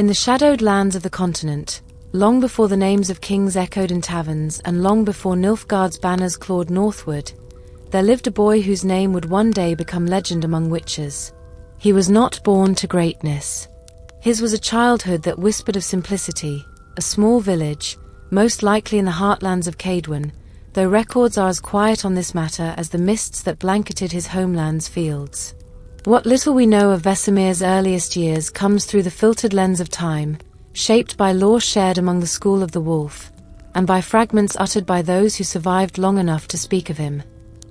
In the shadowed lands of the continent, long before the names of kings echoed in taverns and long before Nilfgaard's banners clawed northward, there lived a boy whose name would one day become legend among witches. He was not born to greatness. His was a childhood that whispered of simplicity, a small village, most likely in the heartlands of Cadwyn, though records are as quiet on this matter as the mists that blanketed his homeland's fields. What little we know of Vesemir's earliest years comes through the filtered lens of time, shaped by lore shared among the school of the wolf, and by fragments uttered by those who survived long enough to speak of him.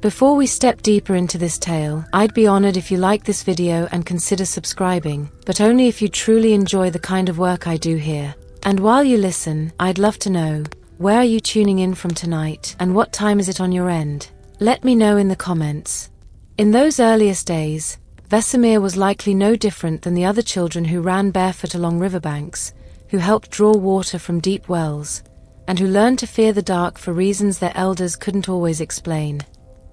Before we step deeper into this tale, I'd be honored if you like this video and consider subscribing, but only if you truly enjoy the kind of work I do here. And while you listen, I'd love to know, where are you tuning in from tonight, and what time is it on your end? Let me know in the comments. In those earliest days, Vesemir was likely no different than the other children who ran barefoot along riverbanks, who helped draw water from deep wells, and who learned to fear the dark for reasons their elders couldn't always explain.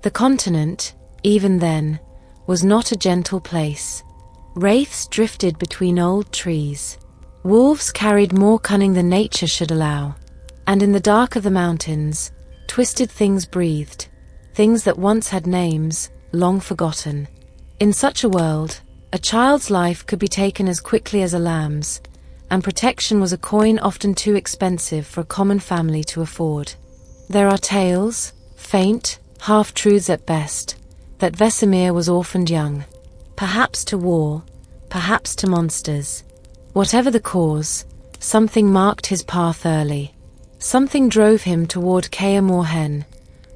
The continent, even then, was not a gentle place. Wraiths drifted between old trees. Wolves carried more cunning than nature should allow. And in the dark of the mountains, twisted things breathed, things that once had names, long forgotten. In such a world, a child's life could be taken as quickly as a lamb's, and protection was a coin often too expensive for a common family to afford. There are tales, faint, half-truths at best, that Vesemir was orphaned young. Perhaps to war, perhaps to monsters. Whatever the cause, something marked his path early. Something drove him toward Kaer Morhen,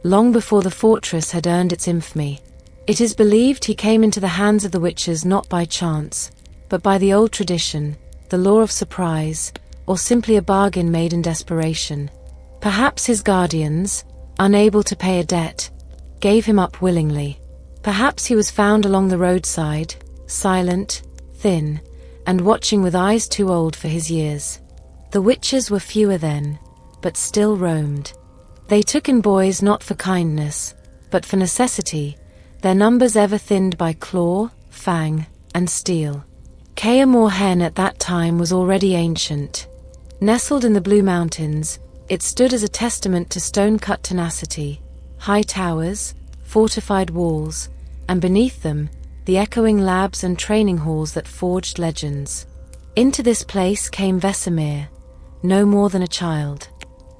long before the fortress had earned its infamy. It is believed he came into the hands of the witches not by chance, but by the old tradition, the law of surprise, or simply a bargain made in desperation. Perhaps his guardians, unable to pay a debt, gave him up willingly. Perhaps he was found along the roadside, silent, thin, and watching with eyes too old for his years. The witches were fewer then, but still roamed. They took in boys not for kindness, but for necessity, their numbers ever thinned by claw, fang, and steel. Kaer Morhen at that time was already ancient. Nestled in the Blue Mountains, it stood as a testament to stone-cut tenacity, high towers, fortified walls, and beneath them, the echoing labs and training halls that forged legends. Into this place came Vesemir, no more than a child.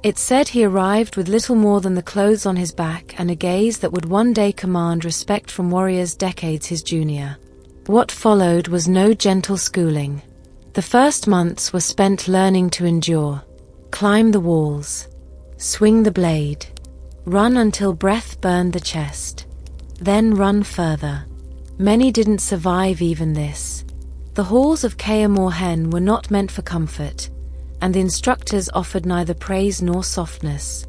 It said he arrived with little more than the clothes on his back and a gaze that would one day command respect from warriors decades his junior. What followed was no gentle schooling. The first months were spent learning to endure, climb the walls, swing the blade, run until breath burned the chest, then run further. Many didn't survive even this. The halls of Kaer Morhen were not meant for comfort, and the instructors offered neither praise nor softness.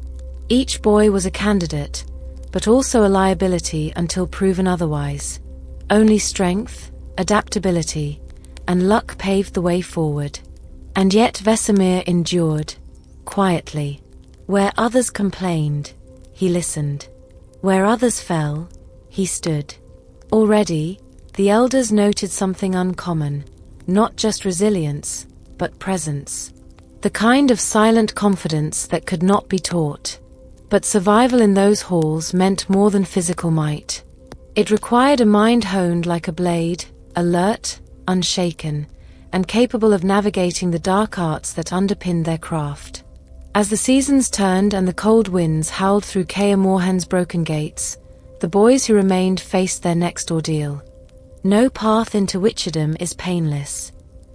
Each boy was a candidate, but also a liability until proven otherwise. Only strength, adaptability, and luck paved the way forward. And yet Vesemir endured, quietly. Where others complained, he listened. Where others fell, he stood. Already, the elders noted something uncommon, not just resilience, but presence. The kind of silent confidence that could not be taught. But survival in those halls meant more than physical might. It required a mind honed like a blade, alert, unshaken, and capable of navigating the dark arts that underpinned their craft. As the seasons turned and the cold winds howled through Kaer Morhen's broken gates, the boys who remained faced their next ordeal. No path into witcherdom is painless.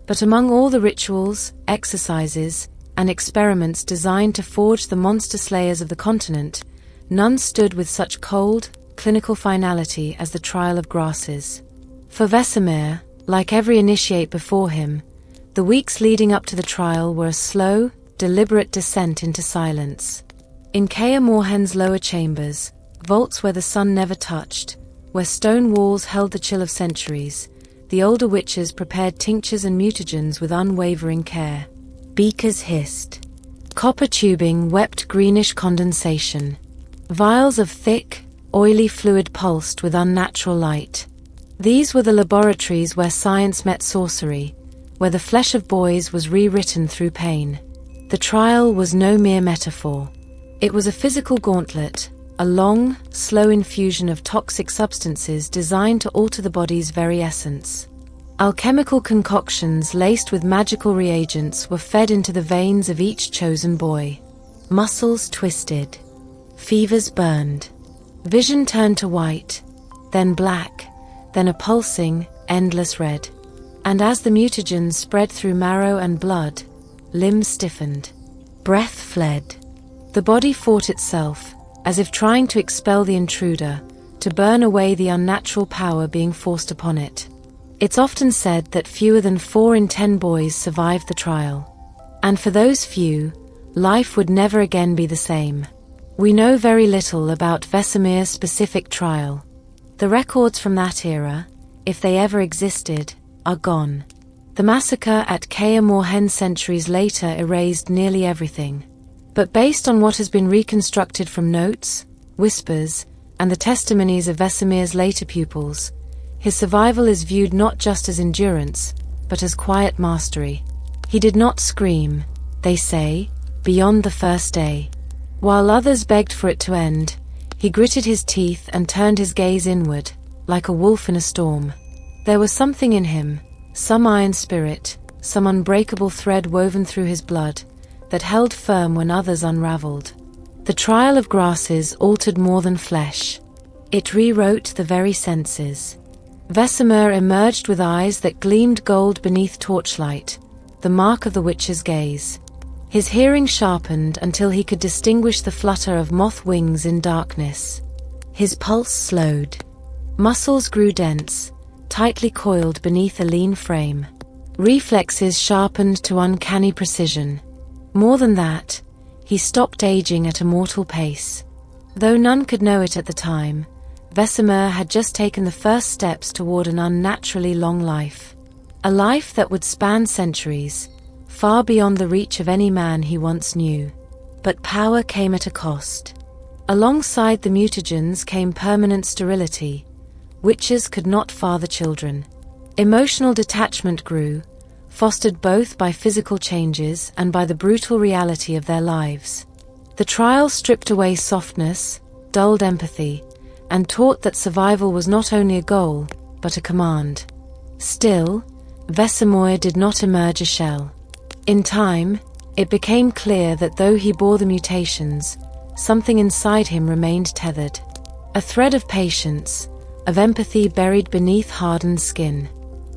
But among all the rituals, exercises, and experiments designed to forge the monster slayers of the continent, none stood with such cold, clinical finality as the trial of grasses. For Vesemir, like every initiate before him, the weeks leading up to the trial were a slow, deliberate descent into silence. In Kaer Morhen's lower chambers, vaults where the sun never touched, where stone walls held the chill of centuries, the older witches prepared tinctures and mutagens with unwavering care. Beakers hissed. Copper tubing wept greenish condensation. Vials of thick, oily fluid pulsed with unnatural light. These were the laboratories where science met sorcery, where the flesh of boys was rewritten through pain. The trial was no mere metaphor. It was a physical gauntlet, a long, slow infusion of toxic substances designed to alter the body's very essence. Alchemical concoctions laced with magical reagents were fed into the veins of each chosen boy. Muscles twisted, fevers burned, vision turned to white, then black, then a pulsing, endless red. And as the mutagens spread through marrow and blood, limbs stiffened, breath fled. The body fought itself, as if trying to expel the intruder, to burn away the unnatural power being forced upon it. It's often said that fewer than 4 in 10 boys survived the trial. And for those few, life would never again be the same. We know very little about Vesemir's specific trial. The records from that era, if they ever existed, are gone. The massacre at Kaer Morhen centuries later erased nearly everything. But based on what has been reconstructed from notes, whispers, and the testimonies of Vesemir's later pupils, his survival is viewed not just as endurance, but as quiet mastery. He did not scream, they say, beyond the first day. While others begged for it to end, he gritted his teeth and turned his gaze inward, like a wolf in a storm. There was something in him, some iron spirit, some unbreakable thread woven through his blood, that held firm when others unraveled. The trial of grasses altered more than flesh. It rewrote the very senses. Vesemir emerged with eyes that gleamed gold beneath torchlight, the mark of the witch's gaze. His hearing sharpened until he could distinguish the flutter of moth wings in darkness. His pulse slowed. Muscles grew dense, tightly coiled beneath a lean frame. Reflexes sharpened to uncanny precision. More than that, he stopped aging at a mortal pace. Though none could know it at the time, Vesemir had just taken the first steps toward an unnaturally long life. A life that would span centuries, far beyond the reach of any man he once knew. But power came at a cost. Alongside the mutagens came permanent sterility. Witches could not father children. Emotional detachment grew, fostered both by physical changes and by the brutal reality of their lives. The trial stripped away softness, dulled empathy, and taught that survival was not only a goal, but a command. Still, Vesemir did not emerge a shell. In time, it became clear that though he bore the mutations, something inside him remained tethered. A thread of patience, of empathy buried beneath hardened skin.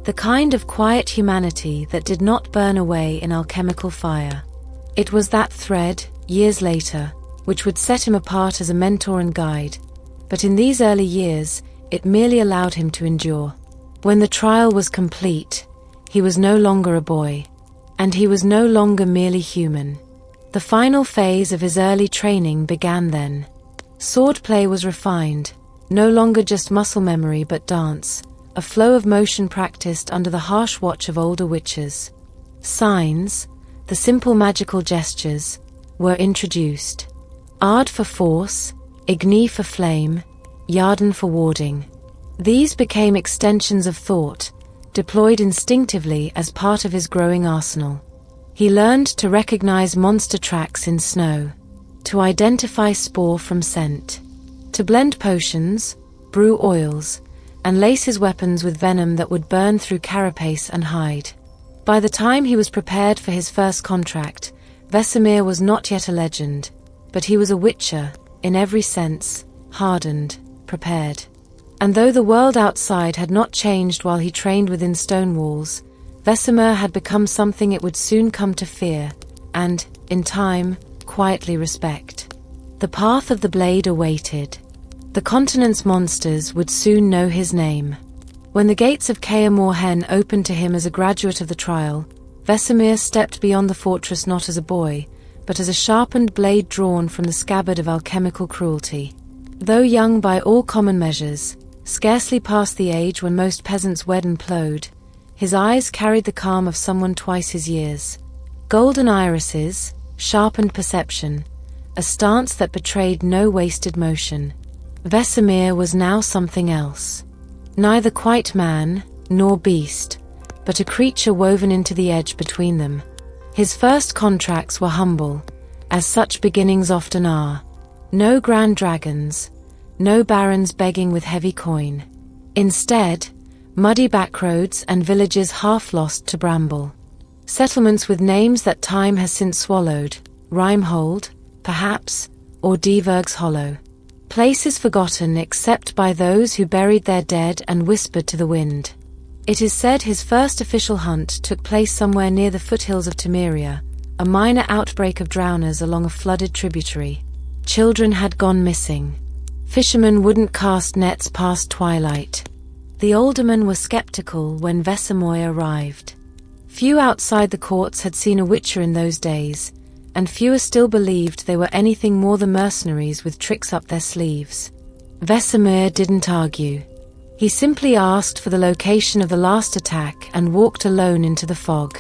The kind of quiet humanity that did not burn away in alchemical fire. It was that thread, years later, which would set him apart as a mentor and guide. But in these early years, it merely allowed him to endure. When the trial was complete, he was no longer a boy. And he was no longer merely human. The final phase of his early training began then. Swordplay was refined, no longer just muscle memory but dance, a flow of motion practiced under the harsh watch of older witches. Signs, the simple magical gestures, were introduced. Ard for force, Igni for flame, Yarden for warding. These became extensions of thought, deployed instinctively as part of his growing arsenal. He learned to recognize monster tracks in snow, to identify spore from scent, to blend potions, brew oils, and lace his weapons with venom that would burn through carapace and hide. By the time he was prepared for his first contract, Vesemir was not yet a legend, but he was a witcher, in every sense, hardened, prepared. And though the world outside had not changed while he trained within stone walls, Vesemir had become something it would soon come to fear, and, in time, quietly respect. The path of the blade awaited. The continent's monsters would soon know his name. When the gates of Kaer Morhen opened to him as a graduate of the trial, Vesemir stepped beyond the fortress not as a boy, but as a sharpened blade drawn from the scabbard of alchemical cruelty. Though young by all common measures, scarcely past the age when most peasants wed and plowed, his eyes carried the calm of someone twice his years. Golden irises, sharpened perception, a stance that betrayed no wasted motion. Vesemir was now something else. Neither quite man, nor beast, but a creature woven into the edge between them. His first contracts were humble, as such beginnings often are. No grand dragons, no barons begging with heavy coin. Instead, muddy backroads and villages half lost to bramble. Settlements with names that time has since swallowed, Rimehold, perhaps, or Diverg's Hollow. Places forgotten except by those who buried their dead and whispered to the wind. It is said his first official hunt took place somewhere near the foothills of Temeria, a minor outbreak of drowners along a flooded tributary. Children had gone missing. Fishermen wouldn't cast nets past twilight. The aldermen were skeptical when Vesemir arrived. Few outside the courts had seen a witcher in those days, and fewer still believed they were anything more than mercenaries with tricks up their sleeves. Vesemir didn't argue. He simply asked for the location of the last attack and walked alone into the fog.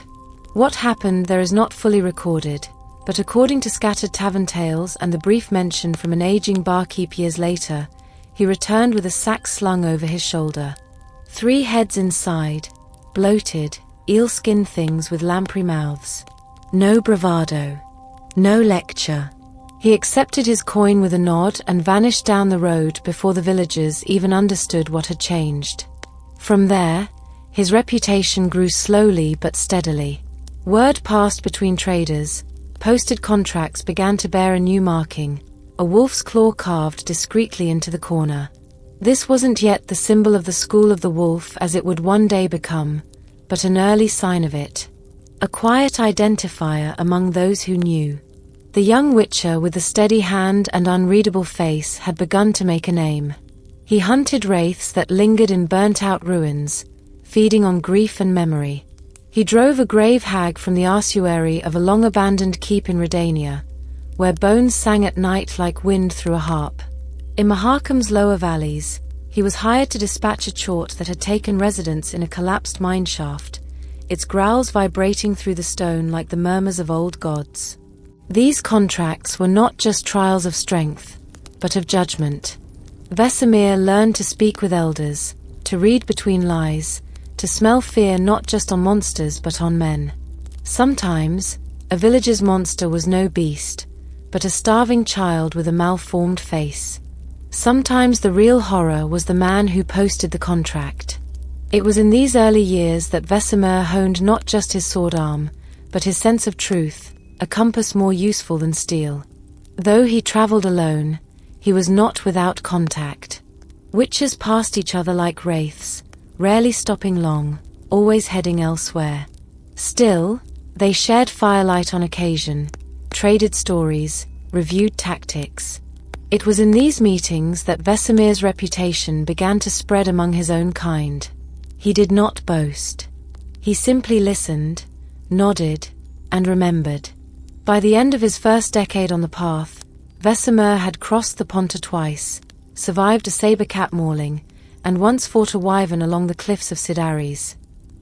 What happened there is not fully recorded, but according to scattered tavern tales and the brief mention from an aging barkeep years later, he returned with a sack slung over his shoulder. 3 heads inside, bloated, eel-skin things with lamprey mouths. No bravado. No lecture. He accepted his coin with a nod and vanished down the road before the villagers even understood what had changed. From there, his reputation grew slowly but steadily. Word passed between traders, posted contracts began to bear a new marking, a wolf's claw carved discreetly into the corner. This wasn't yet the symbol of the School of the Wolf as it would one day become, but an early sign of it. A quiet identifier among those who knew. The young witcher with the steady hand and unreadable face had begun to make a name. He hunted wraiths that lingered in burnt-out ruins, feeding on grief and memory. He drove a grave hag from the ossuary of a long-abandoned keep in Redania, where bones sang at night like wind through a harp. In Mahakam's lower valleys, he was hired to dispatch a chort that had taken residence in a collapsed mineshaft, its growls vibrating through the stone like the murmurs of old gods. These contracts were not just trials of strength, but of judgment. Vesemir learned to speak with elders, to read between lies, to smell fear not just on monsters but on men. Sometimes, a village's monster was no beast, but a starving child with a malformed face. Sometimes the real horror was the man who posted the contract. It was in these early years that Vesemir honed not just his sword arm, but his sense of truth, a compass more useful than steel. Though he traveled alone, he was not without contact. Witches passed each other like wraiths, rarely stopping long, always heading elsewhere. Still, they shared firelight on occasion, traded stories, reviewed tactics. It was in these meetings that Vesemir's reputation began to spread among his own kind. He did not boast. He simply listened, nodded, and remembered. By the end of his first decade on the path, Vesemir had crossed the Ponta twice, survived a saber-cat mauling, and once fought a wyvern along the cliffs of Sidaris.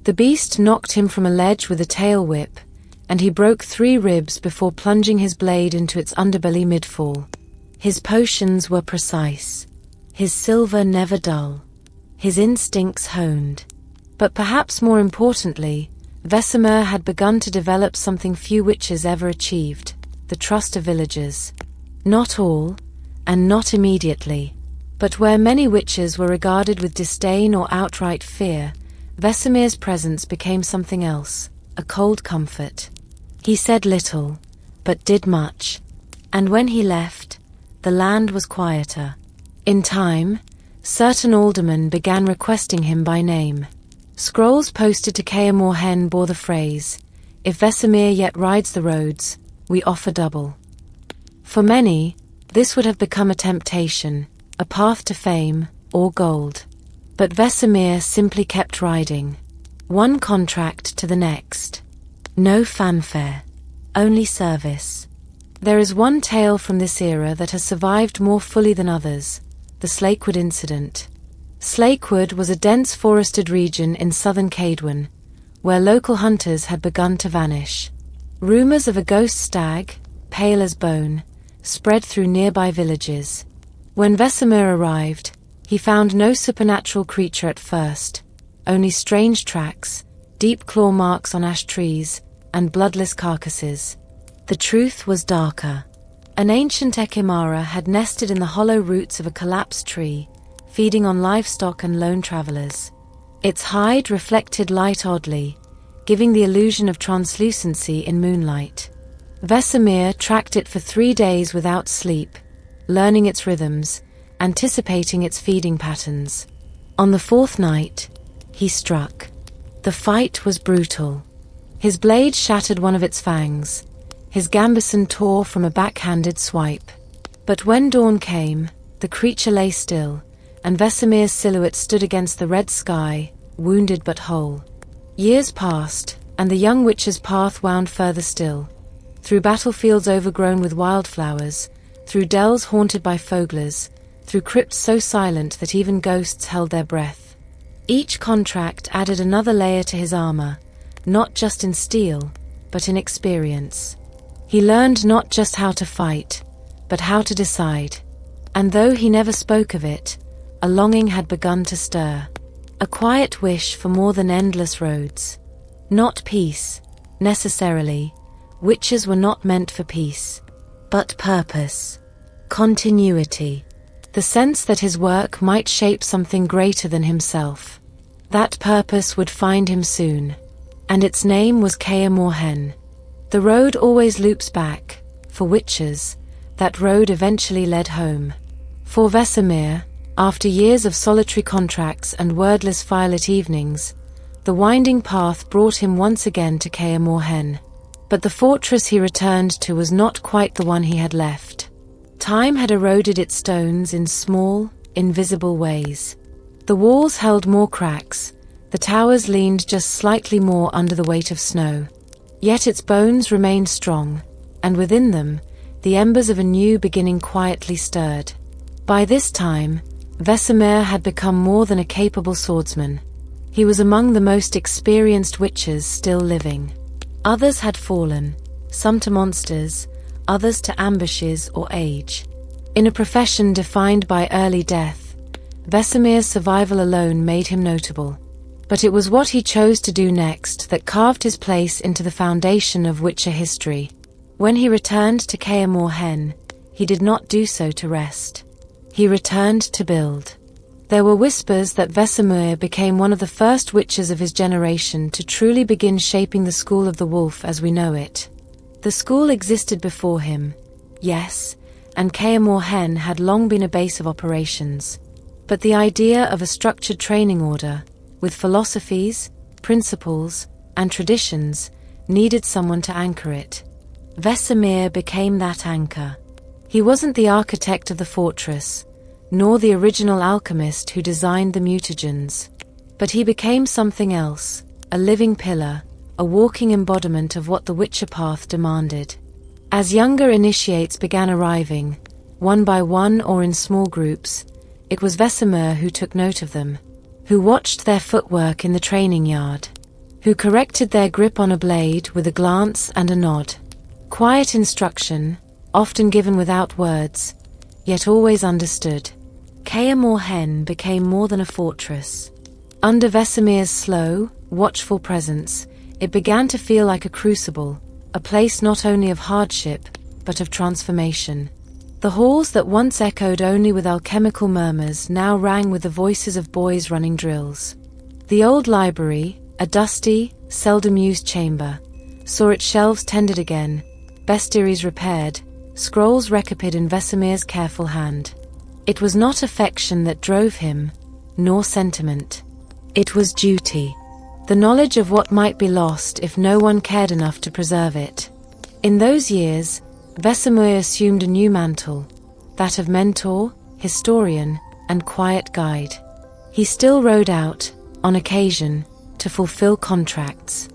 The beast knocked him from a ledge with a tail whip, and he broke 3 ribs before plunging his blade into its underbelly mid-fall. His potions were precise, his silver never dull, his instincts honed. But perhaps more importantly, Vesemir had begun to develop something few witches ever achieved, the trust of villagers. Not all, and not immediately, but where many witches were regarded with disdain or outright fear, Vesemir's presence became something else, a cold comfort. He said little, but did much, and when he left, the land was quieter. In time, certain aldermen began requesting him by name. Scrolls posted to Kaer Morhen bore the phrase, "If Vesemir yet rides the roads, we offer double." For many, this would have become a temptation, a path to fame, or gold. But Vesemir simply kept riding. One contract to the next. No fanfare. Only service. There is one tale from this era that has survived more fully than others, the Slakewood incident. Slakewood was a dense forested region in southern Cadwyn, where local hunters had begun to vanish. Rumors of a ghost stag, pale as bone, spread through nearby villages. When Vesemir arrived, he found no supernatural creature at first, only strange tracks, deep claw marks on ash trees, and bloodless carcasses. The truth was darker. An ancient Ekimmara had nested in the hollow roots of a collapsed tree, feeding on livestock and lone travelers. Its hide reflected light oddly, giving the illusion of translucency in moonlight. Vesemir tracked it for 3 days without sleep, learning its rhythms, anticipating its feeding patterns. On the 4th night, he struck. The fight was brutal. His blade shattered one of its fangs. His gambeson tore from a backhanded swipe. But when dawn came, the creature lay still, and Vesemir's silhouette stood against the red sky, wounded but whole. Years passed, and the young witch's path wound further still, through battlefields overgrown with wildflowers, through dells haunted by foglers, through crypts so silent that even ghosts held their breath. Each contract added another layer to his armor, not just in steel, but in experience. He learned not just how to fight, but how to decide. And though he never spoke of it, a longing had begun to stir. A quiet wish for more than endless roads. Not peace, necessarily. Witches were not meant for peace. But purpose. Continuity. The sense that his work might shape something greater than himself. That purpose would find him soon. And its name was Kaer Morhen. The road always loops back. For witches, that road eventually led home. For Vesemir, after years of solitary contracts and wordless firelit evenings, the winding path brought him once again to Kaer Morhen. But the fortress he returned to was not quite the one he had left. Time had eroded its stones in small, invisible ways. The walls held more cracks, the towers leaned just slightly more under the weight of snow. Yet its bones remained strong, and within them, the embers of a new beginning quietly stirred. By this time, Vesemir had become more than a capable swordsman. He was among the most experienced witches still living. Others had fallen, some to monsters, others to ambushes or age. In a profession defined by early death, Vesemir's survival alone made him notable. But it was what he chose to do next that carved his place into the foundation of Witcher history. When he returned to Kaer Morhen, he did not do so to rest. He returned to build. There were whispers that Vesemir became one of the first witches of his generation to truly begin shaping the School of the Wolf as we know it. The school existed before him, yes, and Kaer Morhen had long been a base of operations. But the idea of a structured training order, with philosophies, principles, and traditions, needed someone to anchor it. Vesemir became that anchor. He wasn't the architect of the fortress, nor the original alchemist who designed the mutagens. But he became something else, a living pillar, a walking embodiment of what the Witcher path demanded. As younger initiates began arriving, one by one or in small groups, it was Vesemir who took note of them, who watched their footwork in the training yard, who corrected their grip on a blade with a glance and a nod. Quiet instruction, often given without words, yet always understood. Kaer Morhen became more than a fortress. Under Vesemir's slow, watchful presence, it began to feel like a crucible, a place not only of hardship, but of transformation. The halls that once echoed only with alchemical murmurs now rang with the voices of boys running drills. The old library, a dusty, seldom used chamber, saw its shelves tended again, bestiaries repaired, scrolls recopied in Vesemir's careful hand. It was not affection that drove him, nor sentiment. It was duty. The knowledge of what might be lost if no one cared enough to preserve it. In those years, Vesemir assumed a new mantle, that of mentor, historian, and quiet guide. He still rode out, on occasion, to fulfill contracts.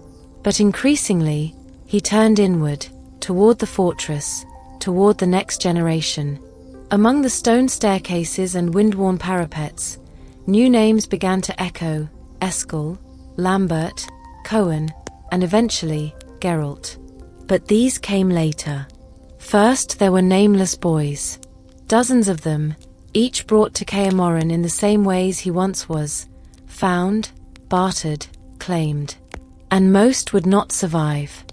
But increasingly, he turned inward, toward the fortress, toward the next generation. Among the stone staircases and wind-worn parapets, new names began to echo: Eskel, Lambert, Cohen, and eventually, Geralt. But these came later. First there were nameless boys. Dozens of them, each brought to Kaer Morhen in the same ways he once was, found, bartered, claimed. and most would not survive.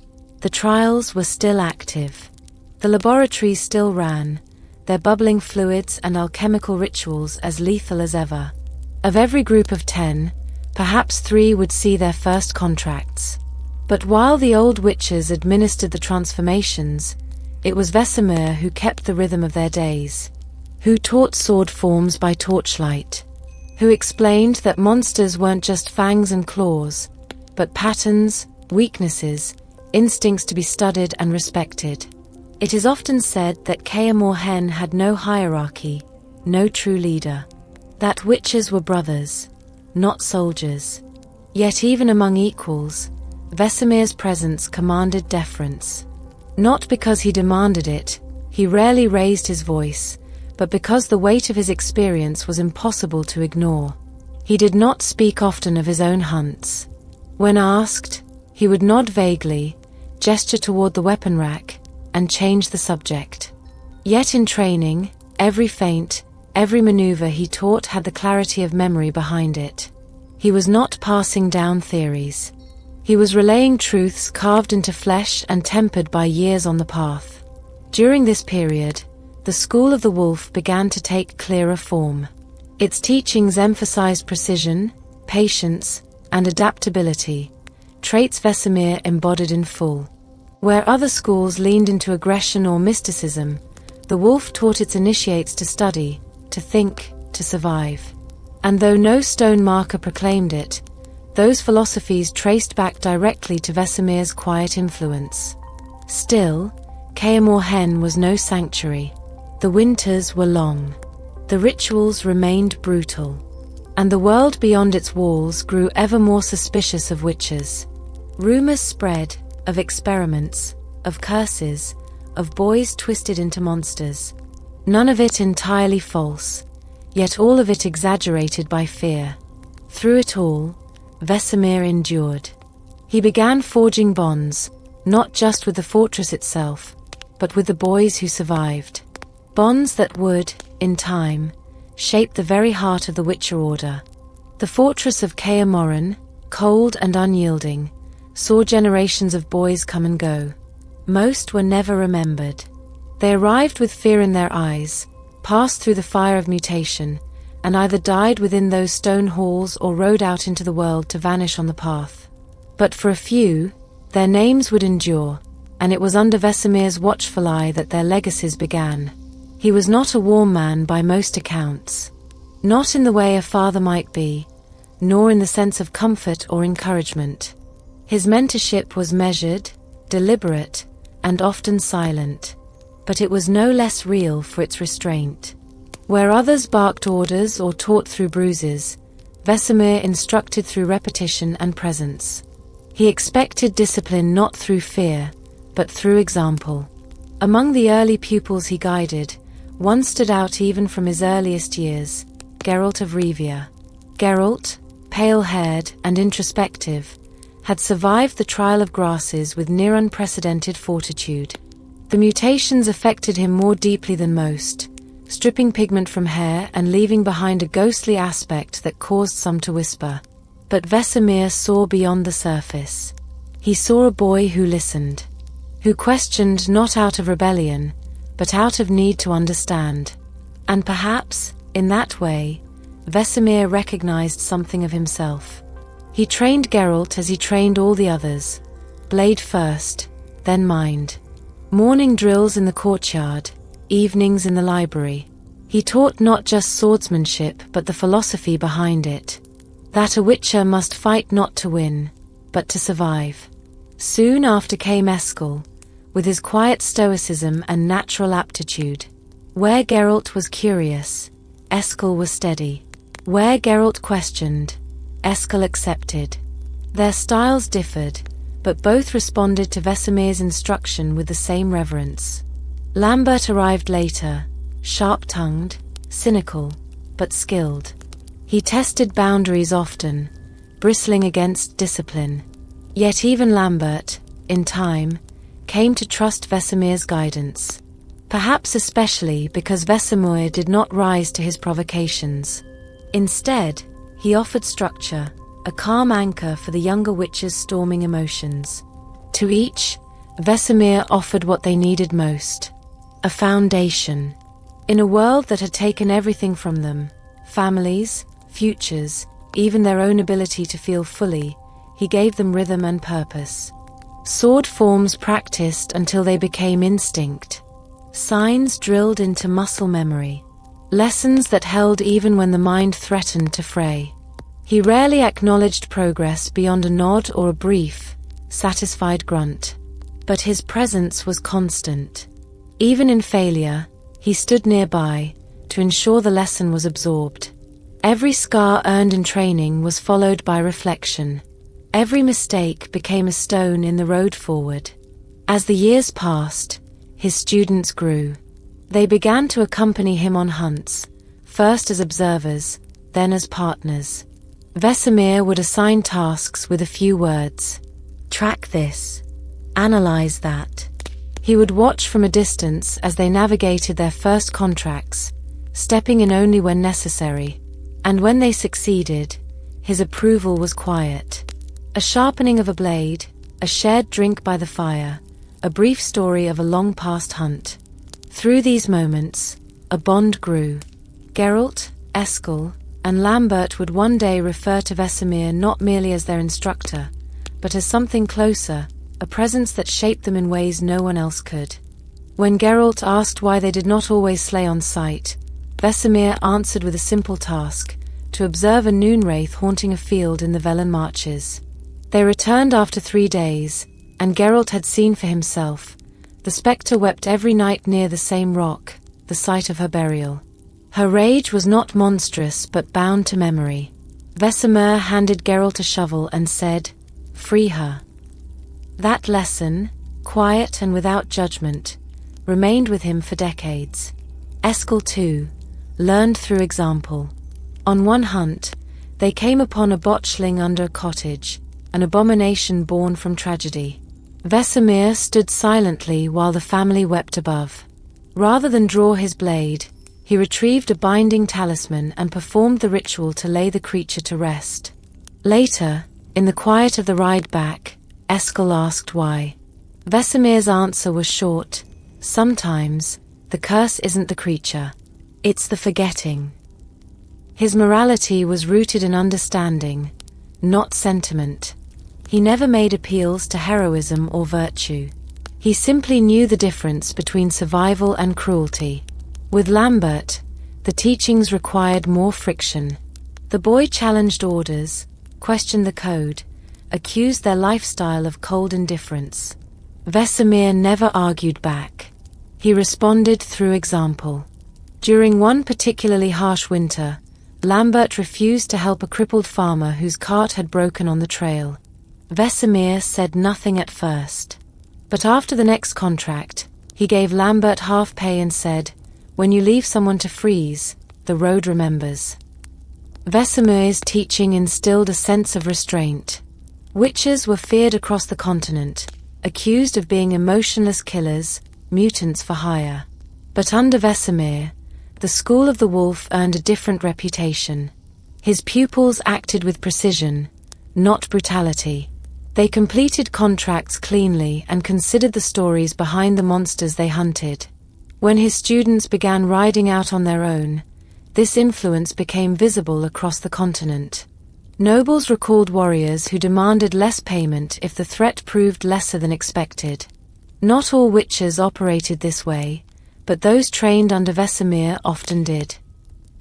The trials were still active. The laboratories still ran, their bubbling fluids and alchemical rituals as lethal as ever. Of every group of 10, perhaps 3 would see their first contracts. But while the old witches administered the transformations, it was Vesemir who kept the rhythm of their days, who taught sword forms by torchlight, who explained that monsters weren't just fangs and claws, but patterns, weaknesses, instincts to be studied and respected. It is often said that Kaer Morhen had no hierarchy, no true leader, that witches were brothers, not soldiers. Yet even among equals, Vesemir's presence commanded deference. Not because he demanded it, he rarely raised his voice, but because the weight of his experience was impossible to ignore. He did not speak often of his own hunts. When asked, he would nod vaguely, gesture toward the weapon rack, and change the subject. Yet in training, every feint, every maneuver he taught had the clarity of memory behind it. He was not passing down theories. He was relaying truths carved into flesh and tempered by years on the path. During this period, the School of the Wolf began to take clearer form. Its teachings emphasized precision, patience, and adaptability, traits Vesemir embodied in full. Where other schools leaned into aggression or mysticism, the Wolf taught its initiates to study, to think, to survive. And though no stone marker proclaimed it, those philosophies traced back directly to Vesemir's quiet influence. Still, Kaer Morhen was no sanctuary. The winters were long. The rituals remained brutal. And the world beyond its walls grew ever more suspicious of witches. Rumors spread, of experiments, of curses, of boys twisted into monsters. None of it entirely false, yet all of it exaggerated by fear. Through it all, Vesemir endured. He began forging bonds, not just with the fortress itself, but with the boys who survived. Bonds that would, in time, shape the very heart of the Witcher Order. The fortress of Kaer Morhen, cold and unyielding, saw generations of boys come and go. Most were never remembered. They arrived with fear in their eyes, passed through the fire of mutation, and either died within those stone halls or rode out into the world to vanish on the path. But for a few, their names would endure, and it was under Vesemir's watchful eye that their legacies began. He was not a warm man by most accounts. Not in the way a father might be, nor in the sense of comfort or encouragement. His mentorship was measured, deliberate, and often silent, but it was no less real for its restraint. Where others barked orders or taught through bruises, Vesemir instructed through repetition and presence. He expected discipline not through fear, but through example. Among the early pupils he guided, one stood out even from his earliest years, Geralt of Rivia. Geralt, pale-haired and introspective, had survived the trial of grasses with near unprecedented fortitude. The mutations affected him more deeply than most, stripping pigment from hair and leaving behind a ghostly aspect that caused some to whisper. But Vesemir saw beyond the surface. He saw a boy who listened, who questioned not out of rebellion, but out of need to understand. And perhaps, in that way, Vesemir recognized something of himself. He trained Geralt as he trained all the others, blade first, then mind. Morning drills in the courtyard, evenings in the library. He taught not just swordsmanship but the philosophy behind it. That a witcher must fight not to win, but to survive. Soon after came Eskel, with his quiet stoicism and natural aptitude. Where Geralt was curious, Eskel was steady. Where Geralt questioned, Eskel accepted. Their styles differed, but both responded to Vesemir's instruction with the same reverence. Lambert arrived later, sharp-tongued, cynical, but skilled. He tested boundaries often, bristling against discipline. Yet even Lambert, in time, came to trust Vesemir's guidance. Perhaps especially because Vesemir did not rise to his provocations. Instead, he offered structure, a calm anchor for the younger witches' storming emotions. To each, Vesemir offered what they needed most: a foundation. In a world that had taken everything from them, families, futures, even their own ability to feel fully, he gave them rhythm and purpose. Sword forms practiced until they became instinct. Signs drilled into muscle memory. Lessons that held even when the mind threatened to fray. He rarely acknowledged progress beyond a nod or a brief, satisfied grunt. But his presence was constant. Even in failure, he stood nearby to ensure the lesson was absorbed. Every scar earned in training was followed by reflection. Every mistake became a stone in the road forward. As the years passed, his students grew. They began to accompany him on hunts, first as observers, then as partners. Vesemir would assign tasks with a few words. Track this. Analyze that. He would watch from a distance as they navigated their first contracts, stepping in only when necessary. And when they succeeded, his approval was quiet. A sharpening of a blade, a shared drink by the fire, a brief story of a long-past hunt. Through these moments, a bond grew. Geralt, Eskel, and Lambert would one day refer to Vesemir not merely as their instructor, but as something closer, a presence that shaped them in ways no one else could. When Geralt asked why they did not always slay on sight, Vesemir answered with a simple task: to observe a noon wraith haunting a field in the Velen marches. They returned after 3 days, and Geralt had seen for himself. The spectre wept every night near the same rock, the site of her burial. Her rage was not monstrous but bound to memory. Vesemir handed Geralt a shovel and said, "Free her." That lesson, quiet and without judgment, remained with him for decades. Eskel, too, learned through example. On one hunt, they came upon a botchling under a cottage, an abomination born from tragedy. Vesemir stood silently while the family wept above. Rather than draw his blade, he retrieved a binding talisman and performed the ritual to lay the creature to rest. Later, in the quiet of the ride back, Eskel asked why. Vesemir's answer was short: sometimes, the curse isn't the creature, it's the forgetting. His morality was rooted in understanding, not sentiment. He never made appeals to heroism or virtue. He simply knew the difference between survival and cruelty. With Lambert, the teachings required more friction. The boy challenged orders, questioned the code, accused their lifestyle of cold indifference. Vesemir never argued back. He responded through example. During one particularly harsh winter, Lambert refused to help a crippled farmer whose cart had broken on the trail. Vesemir said nothing at first. But after the next contract, he gave Lambert half pay and said, "When you leave someone to freeze, the road remembers." Vesemir's teaching instilled a sense of restraint. Witches were feared across the continent, accused of being emotionless killers, mutants for hire. But under Vesemir, the School of the Wolf earned a different reputation. His pupils acted with precision, not brutality. They completed contracts cleanly and considered the stories behind the monsters they hunted. When his students began riding out on their own, this influence became visible across the continent. Nobles recalled warriors who demanded less payment if the threat proved lesser than expected. Not all witches operated this way, but those trained under Vesemir often did.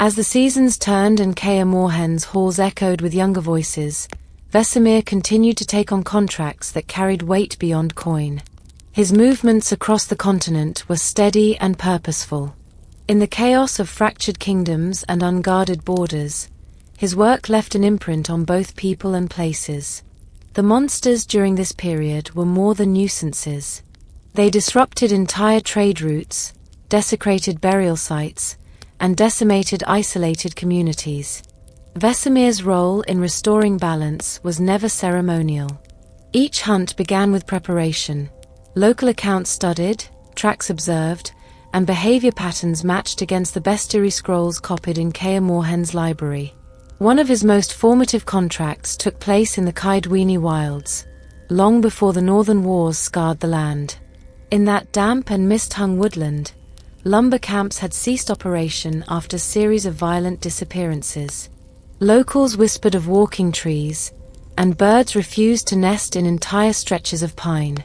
As the seasons turned and Kaer Morhen's halls echoed with younger voices, Vesemir continued to take on contracts that carried weight beyond coin. His movements across the continent were steady and purposeful. In the chaos of fractured kingdoms and unguarded borders, his work left an imprint on both people and places. The monsters during this period were more than nuisances. They disrupted entire trade routes, desecrated burial sites, and decimated isolated communities. Vesemir's role in restoring balance was never ceremonial. Each hunt began with preparation. Local accounts studied, tracks observed, and behavior patterns matched against the bestiary scrolls copied in Kaer Morhen's library. One of his most formative contracts took place in the Kaedweni wilds, long before the northern wars scarred the land. In that damp and mist-hung woodland, lumber camps had ceased operation after a series of violent disappearances. Locals whispered of walking trees, and birds refused to nest in entire stretches of pine.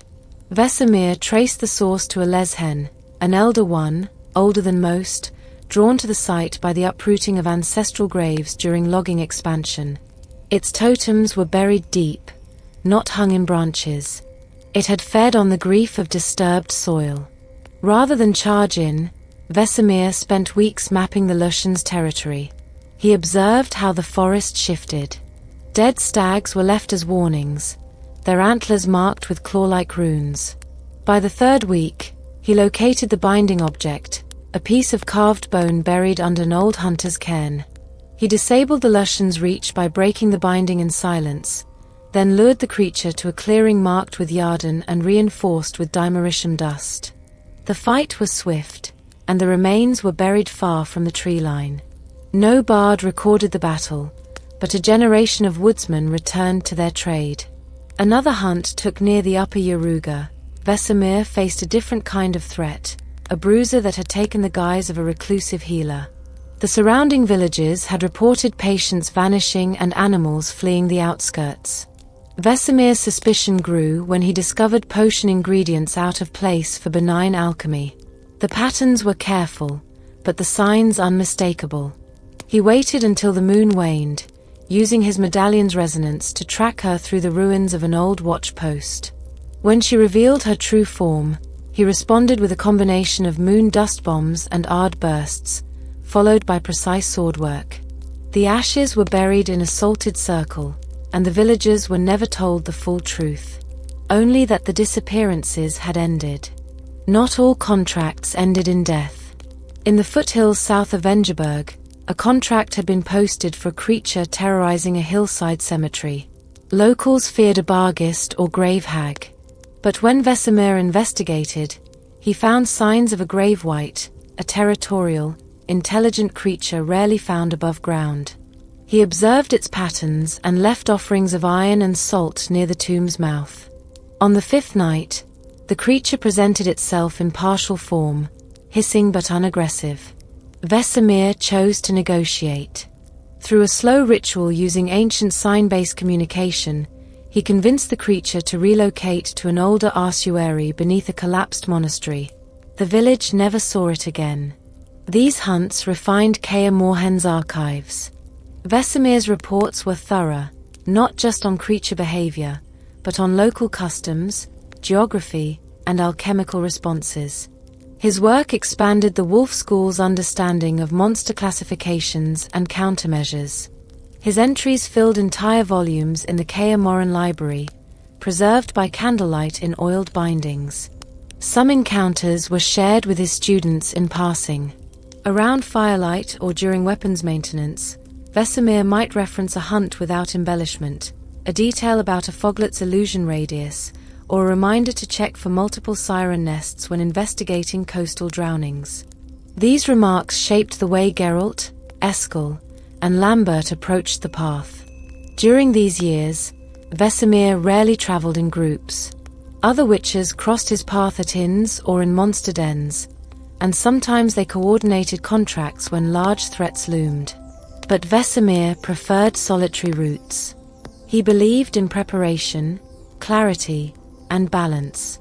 Vesemir traced the source to a leshen, an elder one, older than most, drawn to the site by the uprooting of ancestral graves during logging expansion. Its totems were buried deep, not hung in branches. It had fed on the grief of disturbed soil. Rather than charge in, Vesemir spent weeks mapping the Lushan's territory. He observed how the forest shifted. Dead stags were left as warnings, their antlers marked with claw-like runes. By the third week, he located the binding object, a piece of carved bone buried under an old hunter's cairn. He disabled the Lushan's reach by breaking the binding in silence, then lured the creature to a clearing marked with yarden and reinforced with dimeritium dust. The fight was swift, and the remains were buried far from the tree line. No bard recorded the battle, but a generation of woodsmen returned to their trade. Another hunt took near the upper Yaruga. Vesemir faced a different kind of threat, a bruiser that had taken the guise of a reclusive healer. The surrounding villages had reported patients vanishing and animals fleeing the outskirts. Vesemir's suspicion grew when he discovered potion ingredients out of place for benign alchemy. The patterns were careful, but the signs unmistakable. He waited until the moon waned, using his medallion's resonance to track her through the ruins of an old watch post. When she revealed her true form, he responded with a combination of moon dust bombs and ard bursts, followed by precise swordwork. The ashes were buried in a salted circle, and the villagers were never told the full truth. Only that the disappearances had ended. Not all contracts ended in death. In the foothills south of Vengerberg, a contract had been posted for a creature terrorizing a hillside cemetery. Locals feared a barghest or grave hag. But when Vesemir investigated, he found signs of a grave wight, a territorial, intelligent creature rarely found above ground. He observed its patterns and left offerings of iron and salt near the tomb's mouth. On the fifth night, the creature presented itself in partial form, hissing but unaggressive. Vesemir chose to negotiate. Through a slow ritual using ancient sign-based communication, he convinced the creature to relocate to an older ossuary beneath a collapsed monastery. The village never saw it again. These hunts refined Kaer Morhen's archives. Vesemir's reports were thorough, not just on creature behavior, but on local customs, geography, and alchemical responses. His work expanded the Wolf School's understanding of monster classifications and countermeasures. His entries filled entire volumes in the Kaer Morhen library, preserved by candlelight in oiled bindings. Some encounters were shared with his students in passing. Around firelight or during weapons maintenance, Vesemir might reference a hunt without embellishment, a detail about a foglet's illusion radius, or a reminder to check for multiple siren nests when investigating coastal drownings. These remarks shaped the way Geralt, Eskel, and Lambert approached the path. During these years, Vesemir rarely traveled in groups. Other witches crossed his path at inns or in monster dens, and sometimes they coordinated contracts when large threats loomed. But Vesemir preferred solitary routes. He believed in preparation, clarity, and balance.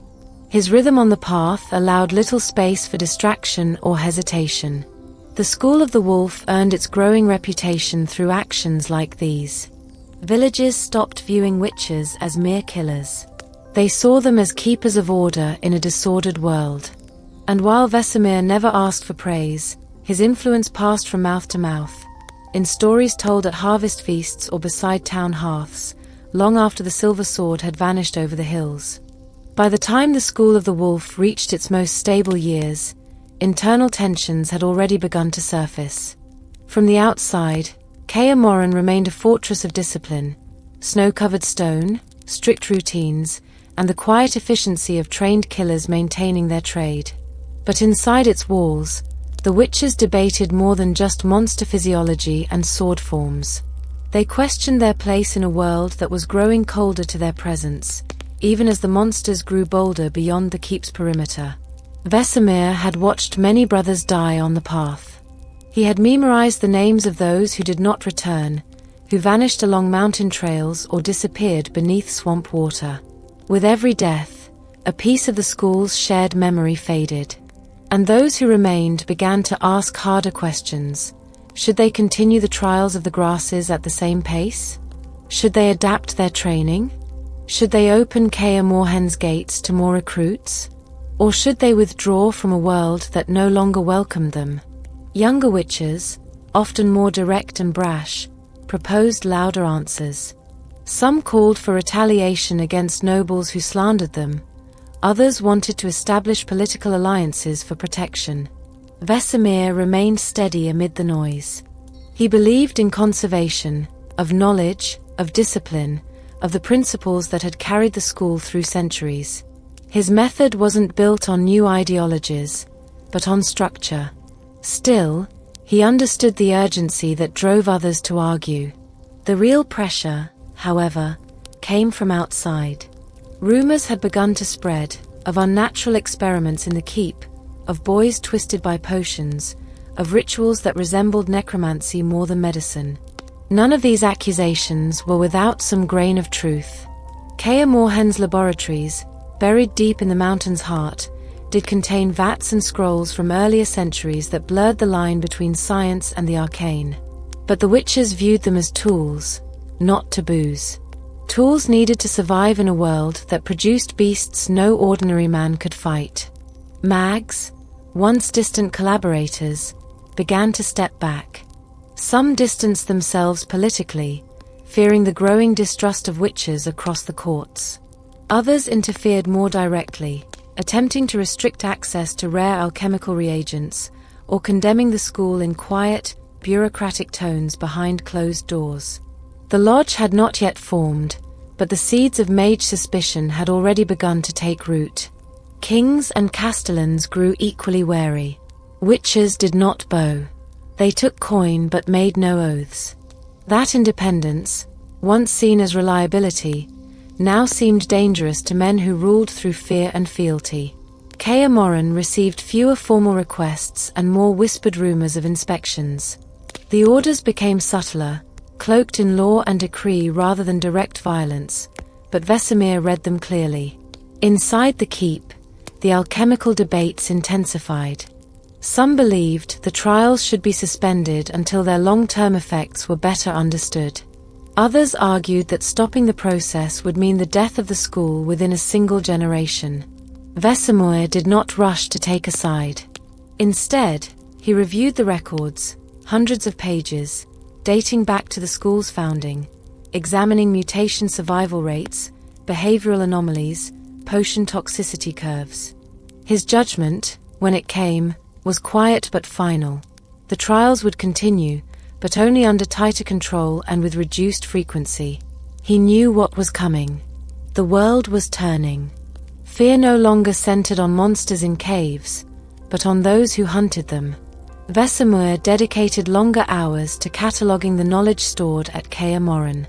His rhythm on the path allowed little space for distraction or hesitation. The School of the Wolf earned its growing reputation through actions like these. Villages stopped viewing witches as mere killers. They saw them as keepers of order in a disordered world. And while Vesemir never asked for praise, his influence passed from mouth to mouth, in stories told at harvest feasts or beside town hearths, long after the silver sword had vanished over the hills. By the time the School of the Wolf reached its most stable years, internal tensions had already begun to surface. From the outside, Kaer Morhen remained a fortress of discipline, snow-covered stone, strict routines, and the quiet efficiency of trained killers maintaining their trade. But inside its walls, the witches debated more than just monster physiology and sword forms. They questioned their place in a world that was growing colder to their presence, even as the monsters grew bolder beyond the keep's perimeter. Vesemir had watched many brothers die on the path. He had memorized the names of those who did not return, who vanished along mountain trails or disappeared beneath swamp water. With every death, a piece of the school's shared memory faded, and those who remained began to ask harder questions. Should they continue the trials of the grasses at the same pace? Should they adapt their training? Should they open Kaer Morhen's gates to more recruits? Or should they withdraw from a world that no longer welcomed them? Younger witches, often more direct and brash, proposed louder answers. Some called for retaliation against nobles who slandered them. Others wanted to establish political alliances for protection. Vesemir remained steady amid the noise. He believed in conservation, of knowledge, of discipline, of the principles that had carried the school through centuries. His method wasn't built on new ideologies, but on structure. Still, he understood the urgency that drove others to argue. The real pressure, however, came from outside. Rumors had begun to spread, of unnatural experiments in the keep, of boys twisted by potions, of rituals that resembled necromancy more than medicine. None of these accusations were without some grain of truth. Kaer Morhen's laboratories, buried deep in the mountain's heart, did contain vats and scrolls from earlier centuries that blurred the line between science and the arcane. But the witches viewed them as tools, not taboos. Tools needed to survive in a world that produced beasts no ordinary man could fight. Mags, once distant collaborators, began to step back. Some distanced themselves politically, fearing the growing distrust of witches across the courts. Others interfered more directly, attempting to restrict access to rare alchemical reagents, or condemning the school in quiet, bureaucratic tones behind closed doors. The lodge had not yet formed, but the seeds of mage suspicion had already begun to take root. Kings and castellans grew equally wary. Witches did not bow. They took coin but made no oaths. That independence, once seen as reliability, now seemed dangerous to men who ruled through fear and fealty. Kaer Morhen received fewer formal requests and more whispered rumors of inspections. The orders became subtler, cloaked in law and decree rather than direct violence, but Vesemir read them clearly. Inside the keep, the alchemical debates intensified. Some believed the trials should be suspended until their long-term effects were better understood. Others argued that stopping the process would mean the death of the school within a single generation. Vesemir did not rush to take a side. Instead, he reviewed the records, hundreds of pages, dating back to the school's founding, examining mutation survival rates, behavioral anomalies, potion toxicity curves. His judgment, when it came, was quiet but final. The trials would continue, but only under tighter control and with reduced frequency. He knew what was coming. The world was turning. Fear no longer centered on monsters in caves, but on those who hunted them. Vesemir dedicated longer hours to cataloging the knowledge stored at Kaer Morhen.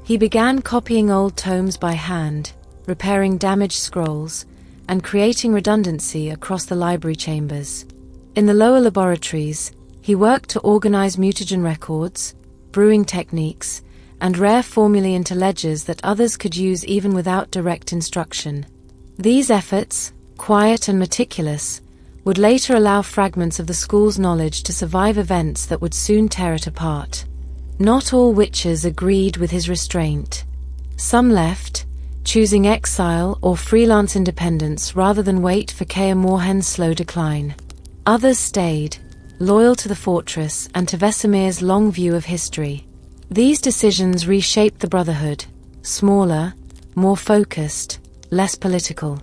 He began copying old tomes by hand, repairing damaged scrolls, and creating redundancy across the library chambers. In the lower laboratories, he worked to organize mutagen records, brewing techniques, and rare formulae into ledgers that others could use even without direct instruction. These efforts, quiet and meticulous, would later allow fragments of the school's knowledge to survive events that would soon tear it apart. Not all witches agreed with his restraint. Some left, choosing exile or freelance independence rather than wait for Kaer Morhen's slow decline. Others stayed, loyal to the fortress and to Vesemir's long view of history. These decisions reshaped the Brotherhood, smaller, more focused, less political.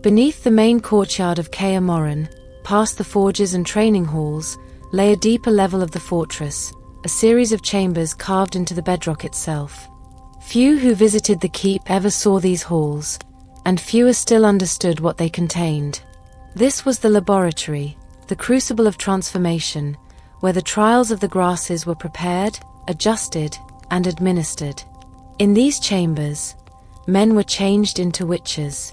Beneath the main courtyard of Kaer Morhen, past the forges and training halls, lay a deeper level of the fortress, a series of chambers carved into the bedrock itself. Few who visited the keep ever saw these halls, and fewer still understood what they contained. This was the laboratory, the crucible of transformation, where the trials of the grasses were prepared, adjusted, and administered. In these chambers, men were changed into witches.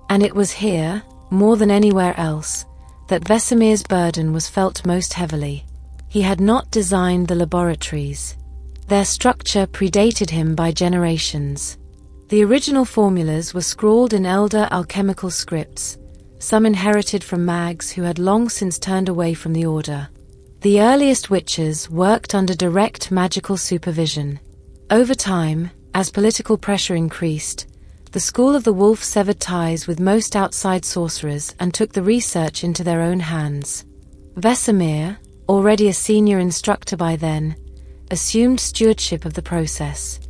And it was here, more than anywhere else, that Vesemir's burden was felt most heavily. He had not designed the laboratories. Their structure predated him by generations. The original formulas were scrawled in elder alchemical scripts, some inherited from mags who had long since turned away from the order. The earliest witches worked under direct magical supervision. Over time, as political pressure increased, the School of the Wolf severed ties with most outside sorcerers and took the research into their own hands. Vesemir, already a senior instructor by then, assumed stewardship of the process.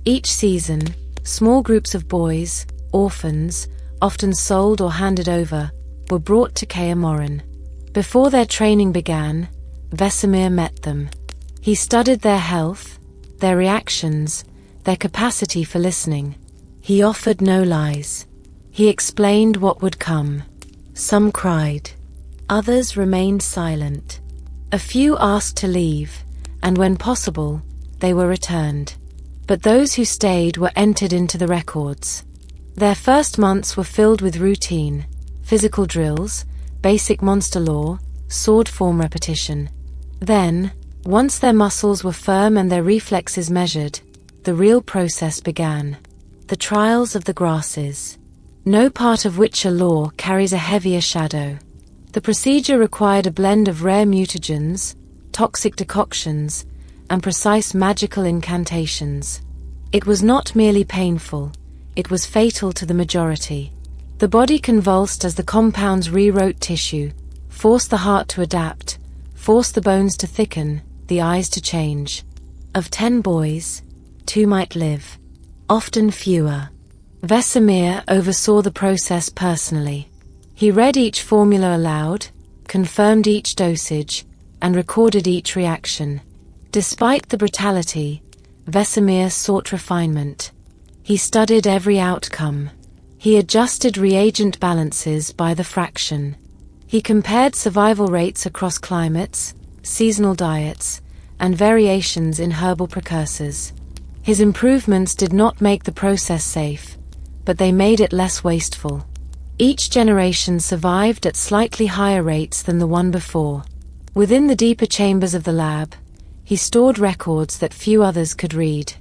Each season, small groups of boys, orphans, often sold or handed over, were brought to Kaer Morhen. Before their training began, Vesemir met them. He studied their health, their reactions, their capacity for listening. He offered no lies. He explained what would come. Some cried. Others remained silent. A few asked to leave, and when possible, they were returned. But those who stayed were entered into the records. Their first months were filled with routine, physical drills, basic monster lore, sword form repetition. Then, once their muscles were firm and their reflexes measured, the real process began. The trials of the grasses. No part of Witcher lore carries a heavier shadow. The procedure required a blend of rare mutagens, toxic decoctions, and precise magical incantations. It was not merely painful, it was fatal to the majority. The body convulsed as the compounds rewrote tissue, forced the heart to adapt, forced the bones to thicken, the eyes to change. Of 10 boys, 2 might live. Often fewer. Vesemir oversaw the process personally. He read each formula aloud, confirmed each dosage, and recorded each reaction. Despite the brutality, Vesemir sought refinement. He studied every outcome. He adjusted reagent balances by the fraction. He compared survival rates across climates, seasonal diets, and variations in herbal precursors. His improvements did not make the process safe, but they made it less wasteful. Each generation survived at slightly higher rates than the one before. Within the deeper chambers of the lab, he stored records that few others could read.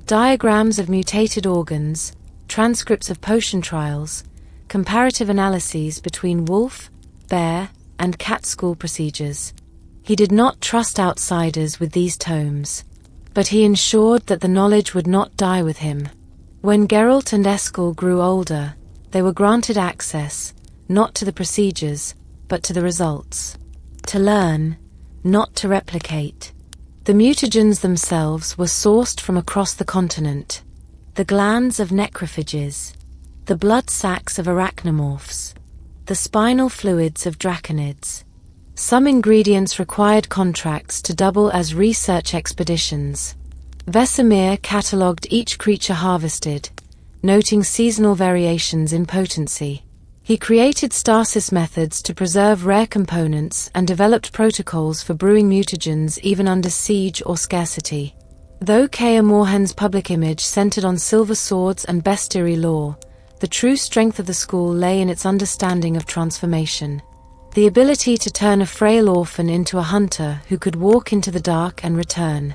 Diagrams of mutated organs, transcripts of potion trials, comparative analyses between wolf, bear, and cat school procedures. He did not trust outsiders with these tomes, but he ensured that the knowledge would not die with him. When Geralt and Eskel grew older, they were granted access, not to the procedures, but to the results. To learn, not to replicate. The mutagens themselves were sourced from across the continent. The glands of necrophages, the blood sacs of arachnomorphs, the spinal fluids of draconids. Some ingredients required contracts to double as research expeditions. Vesemir catalogued each creature harvested, noting seasonal variations in potency. He created stasis methods to preserve rare components and developed protocols for brewing mutagens even under siege or scarcity. Though Kaer Morhen's public image centered on silver swords and bestiary lore, the true strength of the school lay in its understanding of transformation. The ability to turn a frail orphan into a hunter who could walk into the dark and return.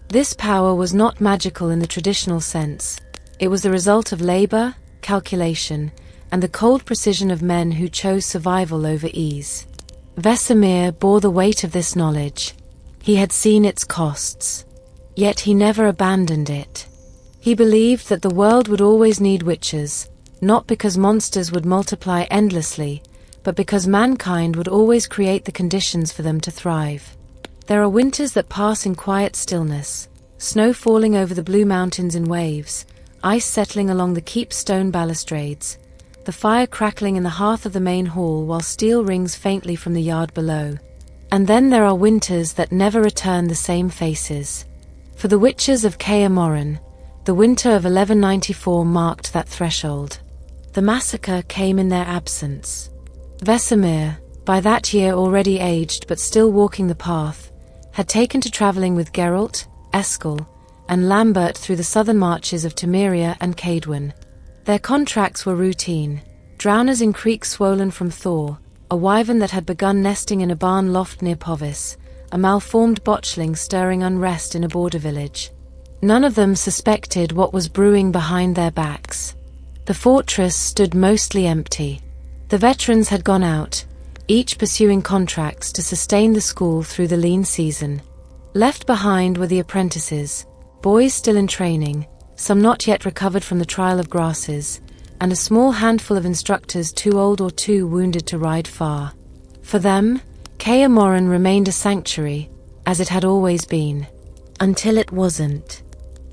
This power was not magical in the traditional sense. It was the result of labor, calculation, and the cold precision of men who chose survival over ease. Vesemir bore the weight of this knowledge. He had seen its costs. Yet he never abandoned it. He believed that the world would always need witches, not because monsters would multiply endlessly, but because mankind would always create the conditions for them to thrive. There are winters that pass in quiet stillness, snow falling over the blue mountains in waves, ice settling along the keep's stone balustrades, the fire crackling in the hearth of the main hall while steel rings faintly from the yard below. And then there are winters that never return the same faces. For the witches of Kaer Morhen, the winter of 1194 marked that threshold. The massacre came in their absence. Vesemir, by that year already aged but still walking the path, had taken to traveling with Geralt, Eskel, and Lambert through the southern marches of Temeria and Cadwyn. Their contracts were routine. Drowners in creeks swollen from thaw, a wyvern that had begun nesting in a barn loft near Povis, a malformed botchling stirring unrest in a border village. None of them suspected what was brewing behind their backs. The fortress stood mostly empty. The veterans had gone out, each pursuing contracts to sustain the school through the lean season. Left behind were the apprentices, boys still in training, some not yet recovered from the trial of grasses, and a small handful of instructors too old or too wounded to ride far. For them, Kaer Morhen remained a sanctuary, as it had always been. Until it wasn't.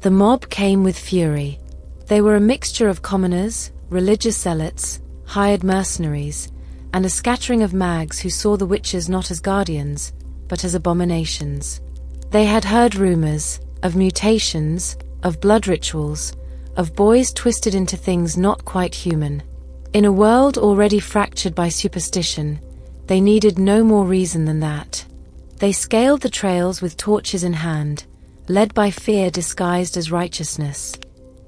The mob came with fury. They were a mixture of commoners, religious zealots, hired mercenaries, and a scattering of mags who saw the witches not as guardians, but as abominations. They had heard rumors of mutations, of blood rituals, of boys twisted into things not quite human. In a world already fractured by superstition, they needed no more reason than that. They scaled the trails with torches in hand, led by fear disguised as righteousness.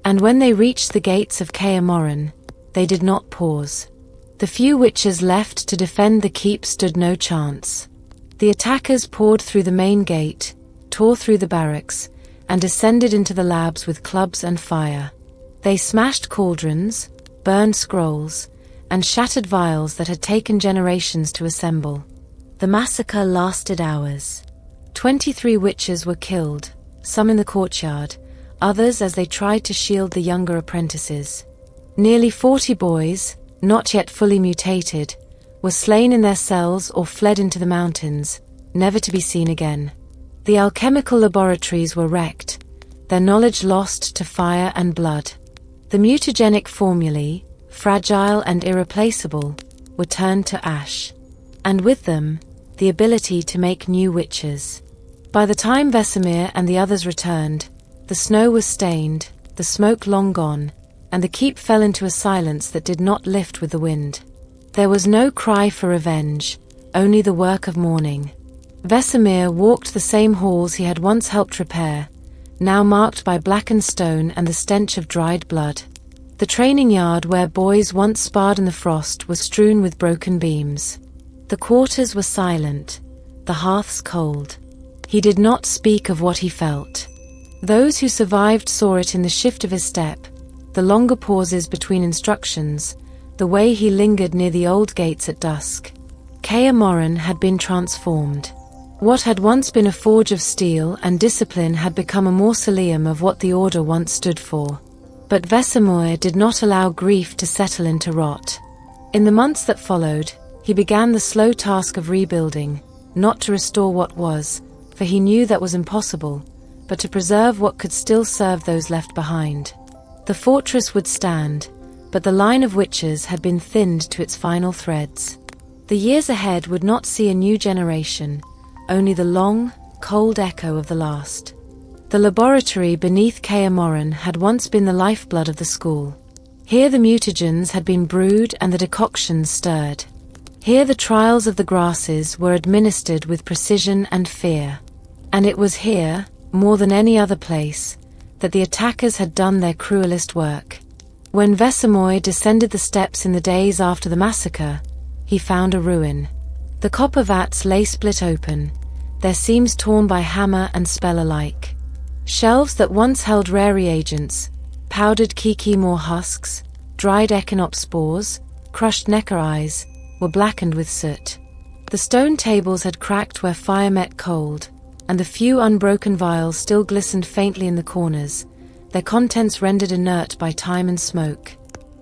And when they reached the gates of Kaer Morhen, they did not pause. The few witches left to defend the keep stood no chance. The attackers poured through the main gate, tore through the barracks, and descended into the labs with clubs and fire. They smashed cauldrons, burned scrolls, and shattered vials that had taken generations to assemble. The massacre lasted hours. 23 witches were killed, some in the courtyard, others as they tried to shield the younger apprentices. Nearly 40 boys, not yet fully mutated, were slain in their cells or fled into the mountains, never to be seen again. The alchemical laboratories were wrecked, their knowledge lost to fire and blood. The mutagenic formulae, fragile and irreplaceable, were turned to ash. And with them, the ability to make new witches. By the time Vesemir and the others returned, the snow was stained, the smoke long gone, and the keep fell into a silence that did not lift with the wind. There was no cry for revenge, only the work of mourning. Vesemir walked the same halls he had once helped repair, now marked by blackened stone and the stench of dried blood. The training yard where boys once sparred in the frost was strewn with broken beams. The quarters were silent, the hearths cold. He did not speak of what he felt. Those who survived saw it in the shift of his step, the longer pauses between instructions, the way he lingered near the old gates at dusk. Kaer Morhen had been transformed. What had once been a forge of steel and discipline had become a mausoleum of what the Order once stood for. But Vesemir did not allow grief to settle into rot. In the months that followed, he began the slow task of rebuilding, not to restore what was, for he knew that was impossible, but to preserve what could still serve those left behind. The fortress would stand, but the line of witches had been thinned to its final threads. The years ahead would not see a new generation, only the long, cold echo of the last. The laboratory beneath Kaer Morhen had once been the lifeblood of the school. Here the mutagens had been brewed and the decoctions stirred. Here the trials of the grasses were administered with precision and fear. And it was here, more than any other place, that the attackers had done their cruelest work. When Vesemir descended the steps in the days after the massacre, he found a ruin. The copper vats lay split open, their seams torn by hammer and spell alike. Shelves that once held rare reagents, powdered kikimor husks, dried echinop spores, crushed necker eyes, were blackened with soot. The stone tables had cracked where fire met cold, and the few unbroken vials still glistened faintly in the corners, their contents rendered inert by time and smoke.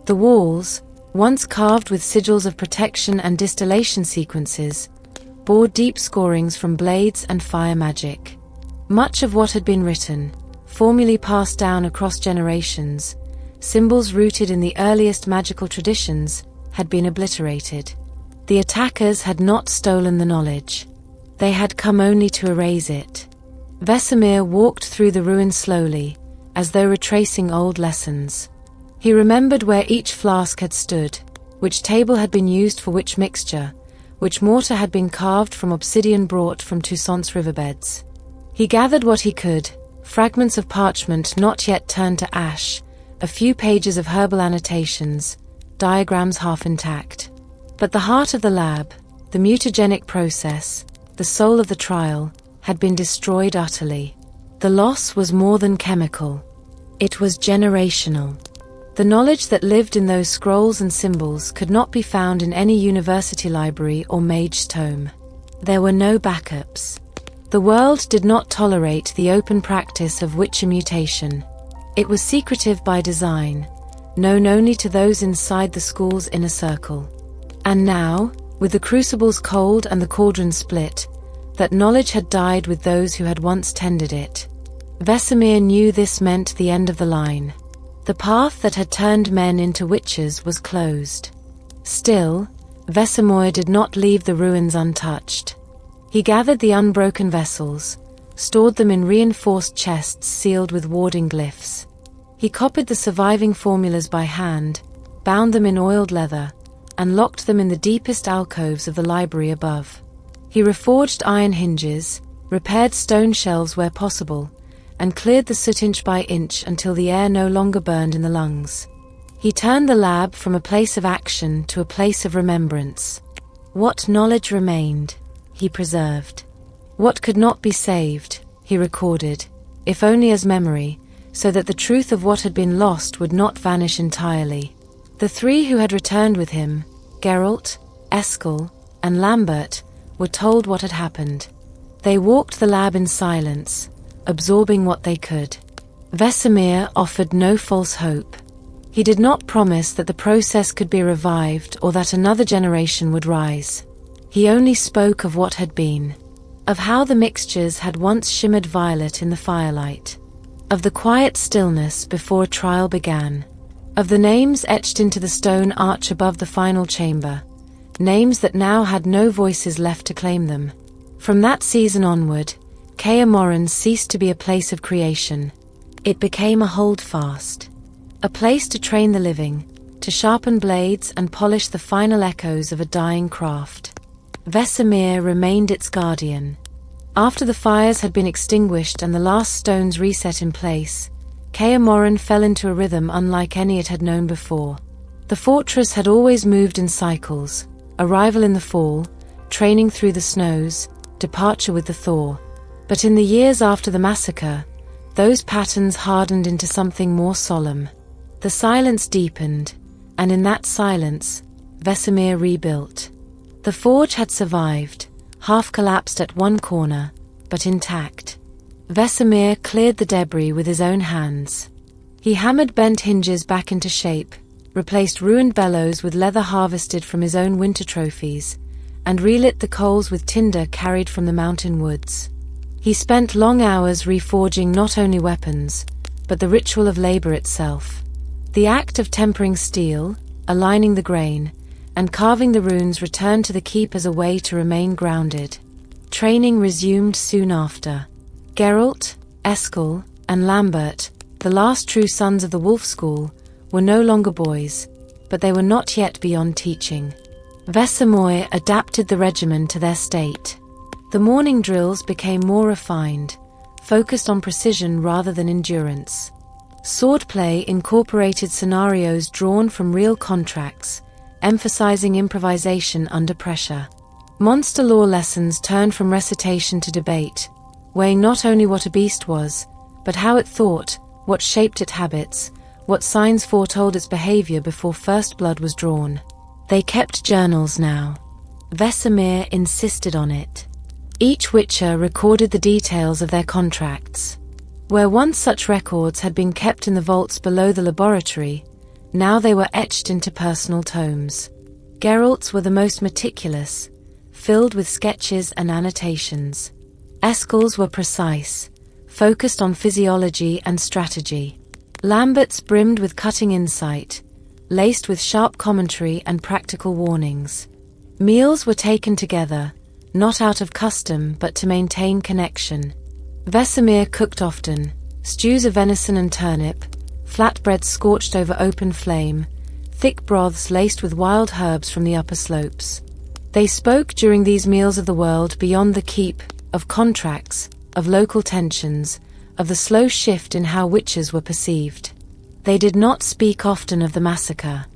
The walls, once carved with sigils of protection and distillation sequences, bore deep scorings from blades and fire magic. Much of what had been written, formulae passed down across generations, symbols rooted in the earliest magical traditions, had been obliterated. The attackers had not stolen the knowledge. They had come only to erase it. Vesemir walked through the ruins slowly, as though retracing old lessons. He remembered where each flask had stood, which table had been used for which mixture, which mortar had been carved from obsidian brought from Toussaint's riverbeds. He gathered what he could, fragments of parchment not yet turned to ash, a few pages of herbal annotations, diagrams half intact. But the heart of the lab, the mutagenic process, the soul of the trial, had been destroyed utterly. The loss was more than chemical. It was generational. The knowledge that lived in those scrolls and symbols could not be found in any university library or mage's tome. There were no backups. The world did not tolerate the open practice of witcher mutation. It was secretive by design, known only to those inside the school's inner circle. And now, with the crucibles cold and the cauldron split, that knowledge had died with those who had once tended it. Vesemir knew this meant the end of the line. The path that had turned men into witches was closed. Still, Vesemir did not leave the ruins untouched. He gathered the unbroken vessels, stored them in reinforced chests sealed with warding glyphs. He copied the surviving formulas by hand, bound them in oiled leather, and locked them in the deepest alcoves of the library above. He reforged iron hinges, repaired stone shelves where possible, and cleared the soot inch by inch until the air no longer burned in the lungs. He turned the lab from a place of action to a place of remembrance. What knowledge remained, he preserved. What could not be saved, he recorded, if only as memory, so that the truth of what had been lost would not vanish entirely. The three who had returned with him, Geralt, Eskel, and Lambert, were told what had happened. They walked the lab in silence, absorbing what they could. Vesemir offered no false hope. He did not promise that the process could be revived or that another generation would rise. He only spoke of what had been, of how the mixtures had once shimmered violet in the firelight, of the quiet stillness before a trial began, of the names etched into the stone arch above the final chamber, names that now had no voices left to claim them. From that season onward, Kaer Morhen ceased to be a place of creation. It became a holdfast, a place to train the living, to sharpen blades and polish the final echoes of a dying craft. Vesemir remained its guardian. After the fires had been extinguished and the last stones reset in place, Kaer Morhen fell into a rhythm unlike any it had known before. The fortress had always moved in cycles, arrival in the fall, training through the snows, departure with the thaw. But in the years after the massacre, those patterns hardened into something more solemn. The silence deepened, and in that silence, Vesemir rebuilt. The forge had survived, half collapsed at one corner, but intact. Vesemir cleared the debris with his own hands. He hammered bent hinges back into shape, replaced ruined bellows with leather harvested from his own winter trophies, and relit the coals with tinder carried from the mountain woods. He spent long hours reforging not only weapons, but the ritual of labor itself. The act of tempering steel, aligning the grain, and carving the runes returned to the keep as a way to remain grounded. Training resumed soon after. Geralt, Eskel, and Lambert, the last true sons of the Wolf School, were no longer boys, but they were not yet beyond teaching. Vesemir adapted the regimen to their state. The morning drills became more refined, focused on precision rather than endurance. Swordplay incorporated scenarios drawn from real contracts, emphasizing improvisation under pressure. Monster lore lessons turned from recitation to debate, weighing not only what a beast was, but how it thought, what shaped its habits, what signs foretold its behavior before first blood was drawn. They kept journals now. Vesemir insisted on it. Each witcher recorded the details of their contracts. Where once such records had been kept in the vaults below the laboratory, now they were etched into personal tomes. Geralt's were the most meticulous, filled with sketches and annotations. Eskel's were precise, focused on physiology and strategy. Lambert's brimmed with cutting insight, laced with sharp commentary and practical warnings. Meals were taken together, not out of custom but to maintain connection. Vesemir cooked often, stews of venison and turnip, flatbreads scorched over open flame, thick broths laced with wild herbs from the upper slopes. They spoke during these meals of the world beyond the keep, of contracts, of local tensions, of the slow shift in how witches were perceived. They did not speak often of the massacre,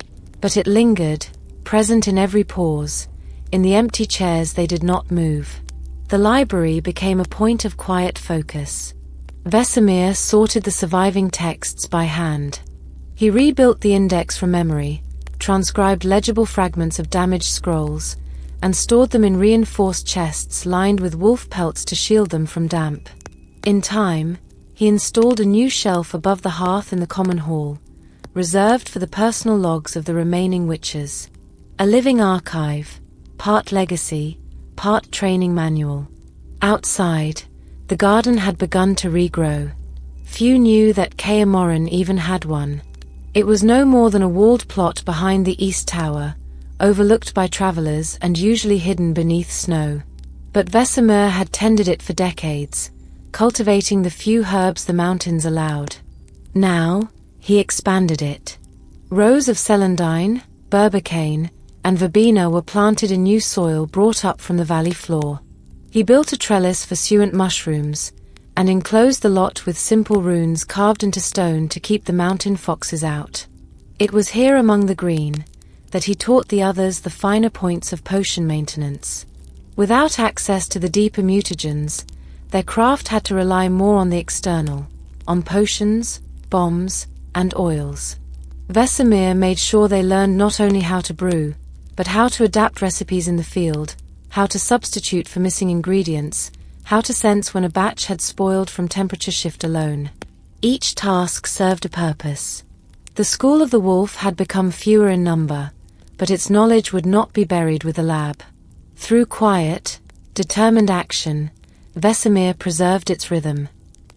but it lingered, present in every pause, in the empty chairs they did not move. The library became a point of quiet focus. Vesemir sorted the surviving texts by hand. He rebuilt the index from memory, transcribed legible fragments of damaged scrolls, and stored them in reinforced chests lined with wolf pelts to shield them from damp. In time, he installed a new shelf above the hearth in the common hall, reserved for the personal logs of the remaining witches. A living archive, part legacy, part training manual. Outside, the garden had begun to regrow. Few knew that Kaer Morhen even had one. It was no more than a walled plot behind the east tower, overlooked by travelers and usually hidden beneath snow. But Vesemir had tended it for decades, cultivating the few herbs the mountains allowed. Now, he expanded it. Rows of celandine, berbecane, and verbena were planted in new soil brought up from the valley floor. He built a trellis for suent mushrooms, and enclosed the lot with simple runes carved into stone to keep the mountain foxes out. It was here among the green that he taught the others the finer points of potion maintenance. Without access to the deeper mutagens, their craft had to rely more on the external, on potions, bombs, and oils. Vesemir made sure they learned not only how to brew, but how to adapt recipes in the field, how to substitute for missing ingredients, how to sense when a batch had spoiled from temperature shift alone. Each task served a purpose. The School of the Wolf had become fewer in number, but its knowledge would not be buried with the lab. Through quiet, determined action, Vesemir preserved its rhythm.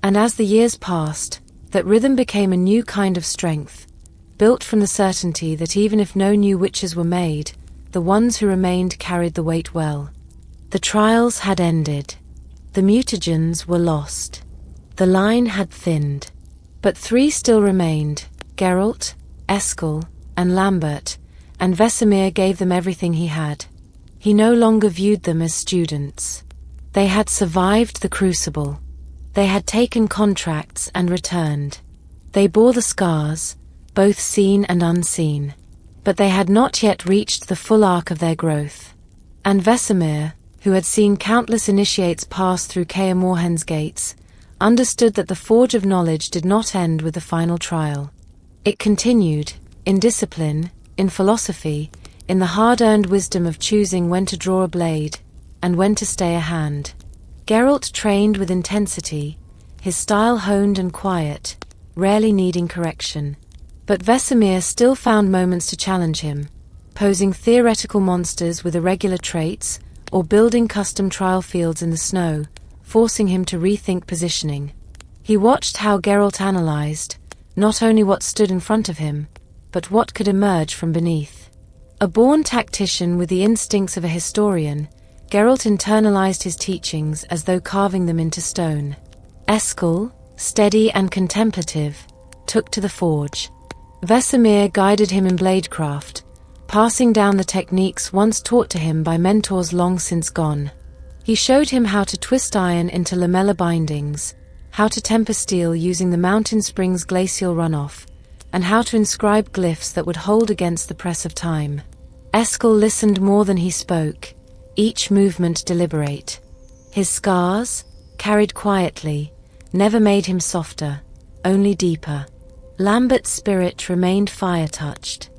And as the years passed, that rhythm became a new kind of strength, built from the certainty that even if no new witches were made, the ones who remained carried the weight well. The trials had ended. The mutagens were lost. The line had thinned. But three still remained, Geralt, Eskel, and Lambert, and Vesemir gave them everything he had. He no longer viewed them as students. They had survived the crucible. They had taken contracts and returned. They bore the scars, both seen and unseen. But they had not yet reached the full arc of their growth. And Vesemir, who had seen countless initiates pass through Kaer Morhen's gates, understood that the forge of knowledge did not end with the final trial. It continued, in discipline, in philosophy, in the hard-earned wisdom of choosing when to draw a blade, and when to stay a hand. Geralt trained with intensity, his style honed and quiet, rarely needing correction. But Vesemir still found moments to challenge him, posing theoretical monsters with irregular traits, or building custom trial fields in the snow, forcing him to rethink positioning. He watched how Geralt analyzed, not only what stood in front of him, but what could emerge from beneath. A born tactician with the instincts of a historian, Geralt internalized his teachings as though carving them into stone. Eskel, steady and contemplative, took to the forge. Vesemir guided him in bladecraft, passing down the techniques once taught to him by mentors long since gone. He showed him how to twist iron into lamellar bindings, how to temper steel using the mountain spring's glacial runoff, and how to inscribe glyphs that would hold against the press of time. Eskel listened more than he spoke, each movement deliberate. His scars, carried quietly, never made him softer, only deeper. Lambert's spirit remained fire-touched.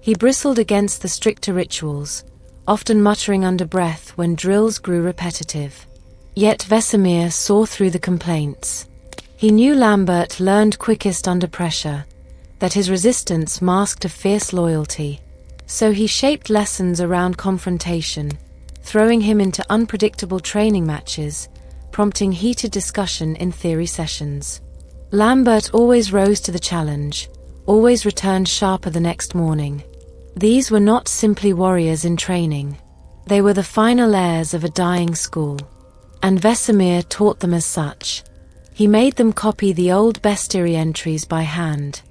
He bristled against the stricter rituals, often muttering under breath when drills grew repetitive. Yet Vesemir saw through the complaints. He knew Lambert learned quickest under pressure, that his resistance masked a fierce loyalty. So he shaped lessons around confrontation, throwing him into unpredictable training matches, prompting heated discussion in theory sessions. Lambert always rose to the challenge, always returned sharper the next morning. These were not simply warriors in training. They were the final heirs of a dying school. And Vesemir taught them as such. He made them copy the old bestiary entries by hand.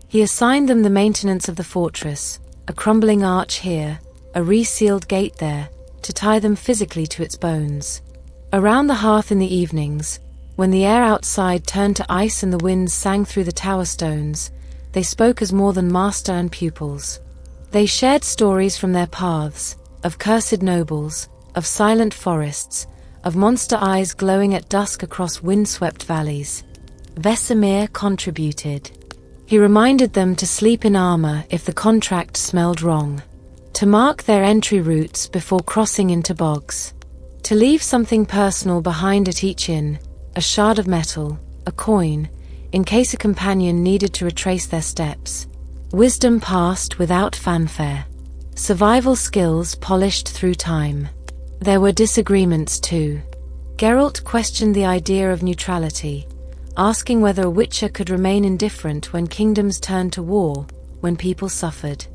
He assigned them the maintenance of the fortress, a crumbling arch here, a resealed gate there, to tie them physically to its bones. Around the hearth in the evenings, When the air outside turned to ice and the winds sang through the tower stones, they spoke as more than master and pupils. They shared stories from their paths, of cursed nobles, of silent forests, of monster eyes glowing at dusk across wind-swept valleys. Vesemir contributed. He reminded them to sleep in armor if the contract smelled wrong, to mark their entry routes before crossing into bogs, to leave something personal behind at each inn, a shard of metal, a coin, in case a companion needed to retrace their steps. Wisdom passed without fanfare. Survival skills polished through time. There were disagreements too. Geralt questioned the idea of neutrality, asking whether a witcher could remain indifferent when kingdoms turned to war, when people suffered.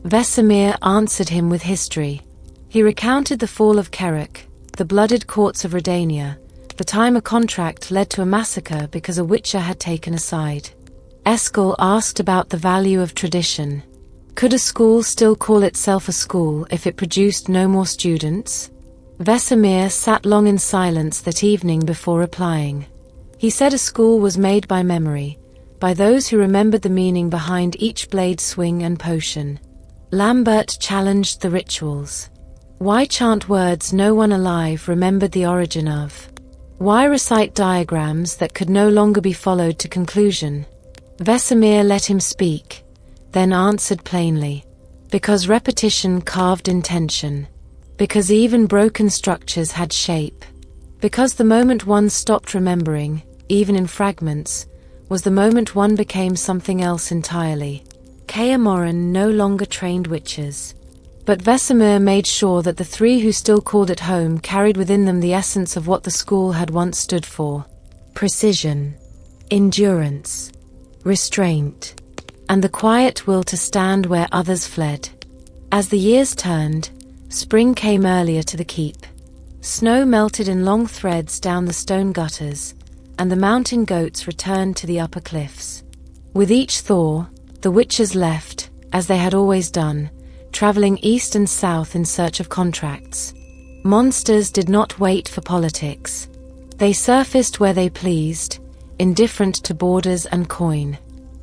Vesemir answered him with history. He recounted the fall of Keruk, the blooded courts of Redania, the time a contract led to a massacre because a witcher had taken a side. Eskel asked about the value of tradition. Could a school still call itself a school if it produced no more students? Vesemir sat long in silence that evening before replying. He said a school was made by memory, by those who remembered the meaning behind each blade swing and potion. Lambert challenged the rituals. Why chant words no one alive remembered the origin of? Why recite diagrams that could no longer be followed to conclusion? Vesemir let him speak, then answered plainly. Because repetition carved intention. Because even broken structures had shape. Because the moment one stopped remembering, even in fragments, was the moment one became something else entirely. Kaer Morhen no longer trained witches. But Vesemir made sure that the three who still called it home carried within them the essence of what the school had once stood for. Precision, endurance, restraint, and the quiet will to stand where others fled. As the years turned, spring came earlier to the keep. Snow melted in long threads down the stone gutters, and the mountain goats returned to the upper cliffs. With each thaw, the witches left, as they had always done, traveling east and south in search of contracts. Monsters did not wait for politics. They surfaced where they pleased, indifferent to borders and coin.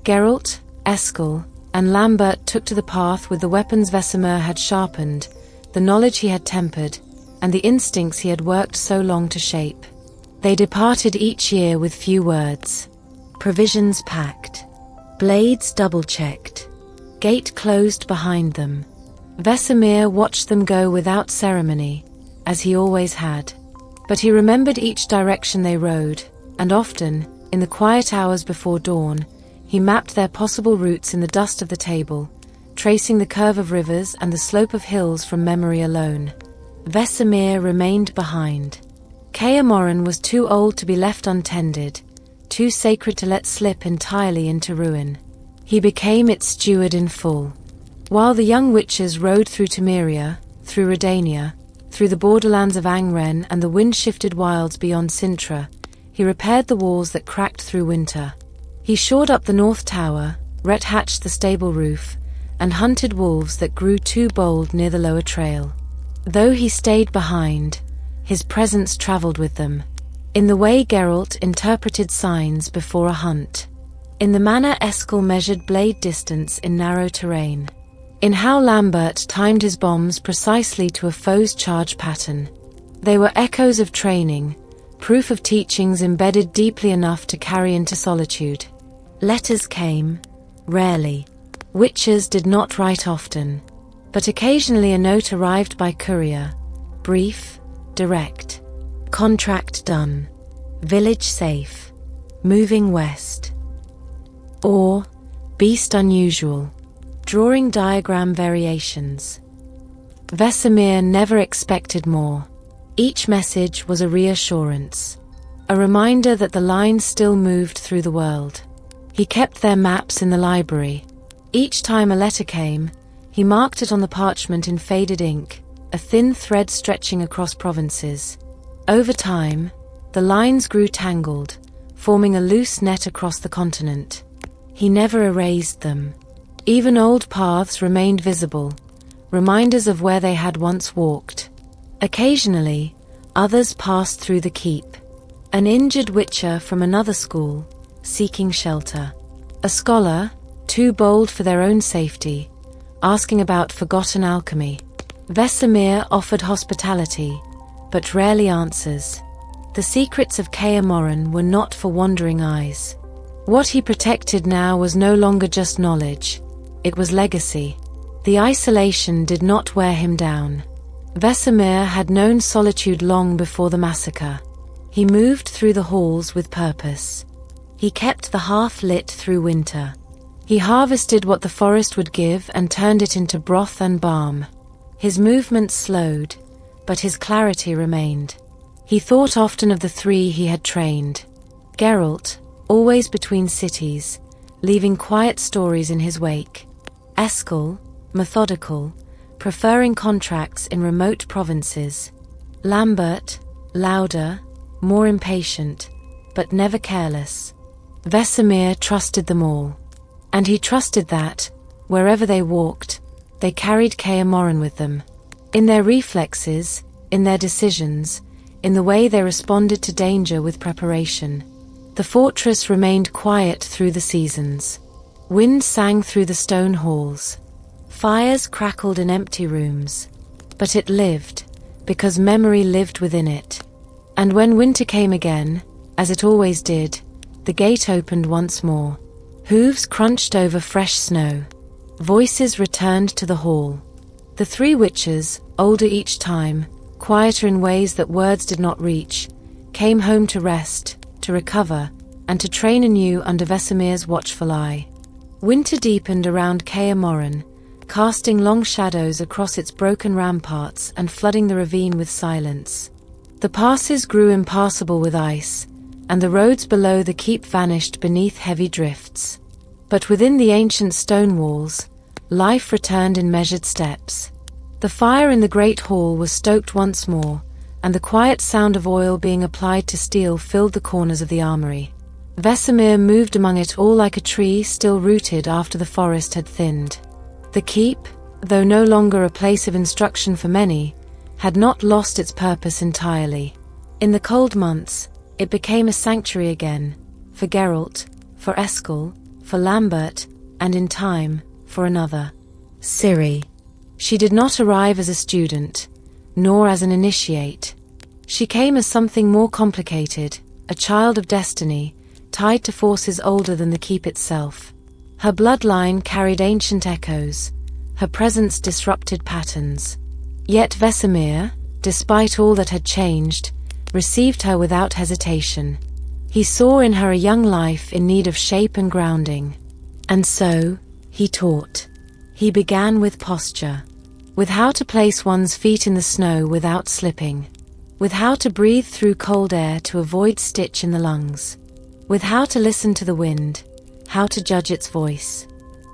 Geralt, Eskel, and Lambert took to the path with the weapons Vesemir had sharpened, the knowledge he had tempered, and the instincts he had worked so long to shape. They departed each year with few words. Provisions packed. Blades double-checked. Gate closed behind them. Vesemir watched them go without ceremony, as he always had. But he remembered each direction they rode, and often, in the quiet hours before dawn, he mapped their possible routes in the dust of the table, tracing the curve of rivers and the slope of hills from memory alone. Vesemir remained behind. Kaer Morhen was too old to be left untended, too sacred to let slip entirely into ruin. He became its steward in full. While the young witches rode through Temeria, through Redania, through the borderlands of Angren and the wind-shifted wilds beyond Sintra, he repaired the walls that cracked through winter. He shored up the north tower, ret-hatched the stable roof, and hunted wolves that grew too bold near the lower trail. Though he stayed behind, his presence traveled with them, in the way Geralt interpreted signs before a hunt, in the manner Eskel measured blade distance in narrow terrain, in how Lambert timed his bombs precisely to a foe's charge pattern. They were echoes of training, proof of teachings embedded deeply enough to carry into solitude. Letters came, rarely. Witches did not write often, but occasionally a note arrived by courier, brief, direct. Contract done. Village safe. Moving west. Or, beast unusual. Drawing diagram variations. Vesemir never expected more. Each message was a reassurance, a reminder that the lines still moved through the world. He kept their maps in the library. Each time a letter came, he marked it on the parchment in faded ink, a thin thread stretching across provinces. Over time, the lines grew tangled, forming a loose net across the continent. He never erased them. Even old paths remained visible, reminders of where they had once walked. Occasionally, others passed through the keep. An injured witcher from another school, seeking shelter. A scholar, too bold for their own safety, asking about forgotten alchemy. Vesemir offered hospitality, but rarely answers. The secrets of Kaer Morhen were not for wandering eyes. What he protected now was no longer just knowledge, it was legacy. The isolation did not wear him down. Vesemir had known solitude long before the massacre. He moved through the halls with purpose. He kept the hearth lit through winter. He harvested what the forest would give and turned it into broth and balm. His movements slowed, but his clarity remained. He thought often of the three he had trained. Geralt, always between cities, leaving quiet stories in his wake. Eskel, methodical, preferring contracts in remote provinces. Lambert, louder, more impatient, but never careless. Vesemir trusted them all. And he trusted that, wherever they walked, they carried Kaer Morhen with them. In their reflexes, in their decisions, in the way they responded to danger with preparation. The fortress remained quiet through the seasons. Wind sang through the stone halls. Fires crackled in empty rooms. But it lived, because memory lived within it. And when winter came again, as it always did, the gate opened once more. Hooves crunched over fresh snow. Voices returned to the hall. The three witches, older each time, quieter in ways that words did not reach, came home to rest, to recover, and to train anew under Vesemir's watchful eye. Winter deepened around Kaer Morhen, casting long shadows across its broken ramparts and flooding the ravine with silence. The passes grew impassable with ice, and the roads below the keep vanished beneath heavy drifts. But within the ancient stone walls, life returned in measured steps. The fire in the great hall was stoked once more, and the quiet sound of oil being applied to steel filled the corners of the armory. Vesemir moved among it all like a tree still rooted after the forest had thinned. The keep, though no longer a place of instruction for many, had not lost its purpose entirely. In the cold months, it became a sanctuary again, for Geralt, for Eskel, for Lambert, and in time, for another, Ciri. She did not arrive as a student, nor as an initiate. She came as something more complicated, a child of destiny, tied to forces older than the keep itself. Her bloodline carried ancient echoes, her presence disrupted patterns. Yet Vesemir, despite all that had changed, received her without hesitation. He saw in her a young life in need of shape and grounding. And so, he taught. He began with posture, with how to place one's feet in the snow without slipping, with how to breathe through cold air to avoid stitch in the lungs, with how to listen to the wind, how to judge its voice.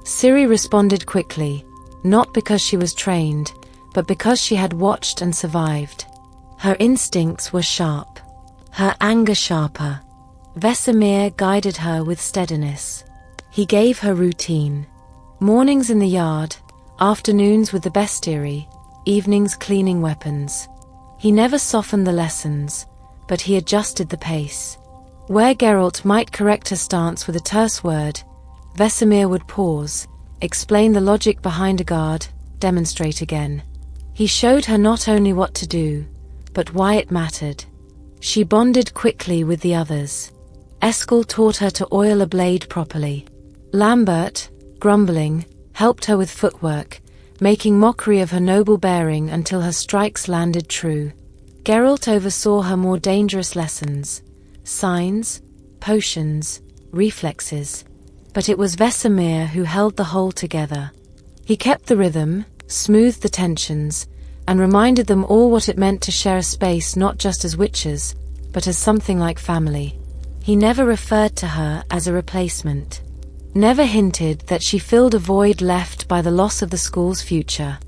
Ciri responded quickly, not because she was trained, but because she had watched and survived. Her instincts were sharp, her anger sharper. Vesemir guided her with steadiness. He gave her routine. Mornings in the yard, afternoons with the bestiary, evenings cleaning weapons. He never softened the lessons, but he adjusted the pace. Where Geralt might correct her stance with a terse word, Vesemir would pause, explain the logic behind a guard, demonstrate again. He showed her not only what to do, but why it mattered. She bonded quickly with the others. Eskel taught her to oil a blade properly. Lambert, grumbling, helped her with footwork, making mockery of her noble bearing until her strikes landed true. Geralt oversaw her more dangerous lessons, signs, potions, reflexes. But it was Vesemir who held the whole together. He kept the rhythm, smoothed the tensions, and reminded them all what it meant to share a space not just as witches, but as something like family. He never referred to her as a replacement. Never hinted that she filled a void left by the loss of the school's future.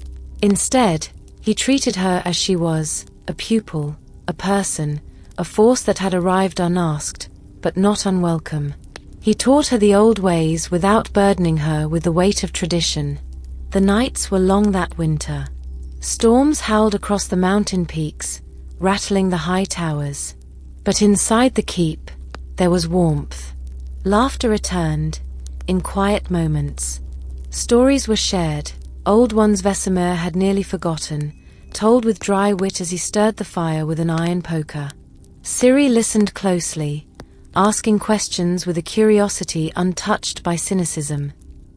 Instead, he treated her as she was, a pupil, a person, a force that had arrived unasked, but not unwelcome. He taught her the old ways without burdening her with the weight of tradition. The nights were long that winter. Storms howled across the mountain peaks, rattling the high towers. But inside the keep, there was warmth. Laughter returned, in quiet moments. Stories were shared, old ones Vesemir had nearly forgotten, told with dry wit as he stirred the fire with an iron poker. Ciri listened closely, asking questions with a curiosity untouched by cynicism.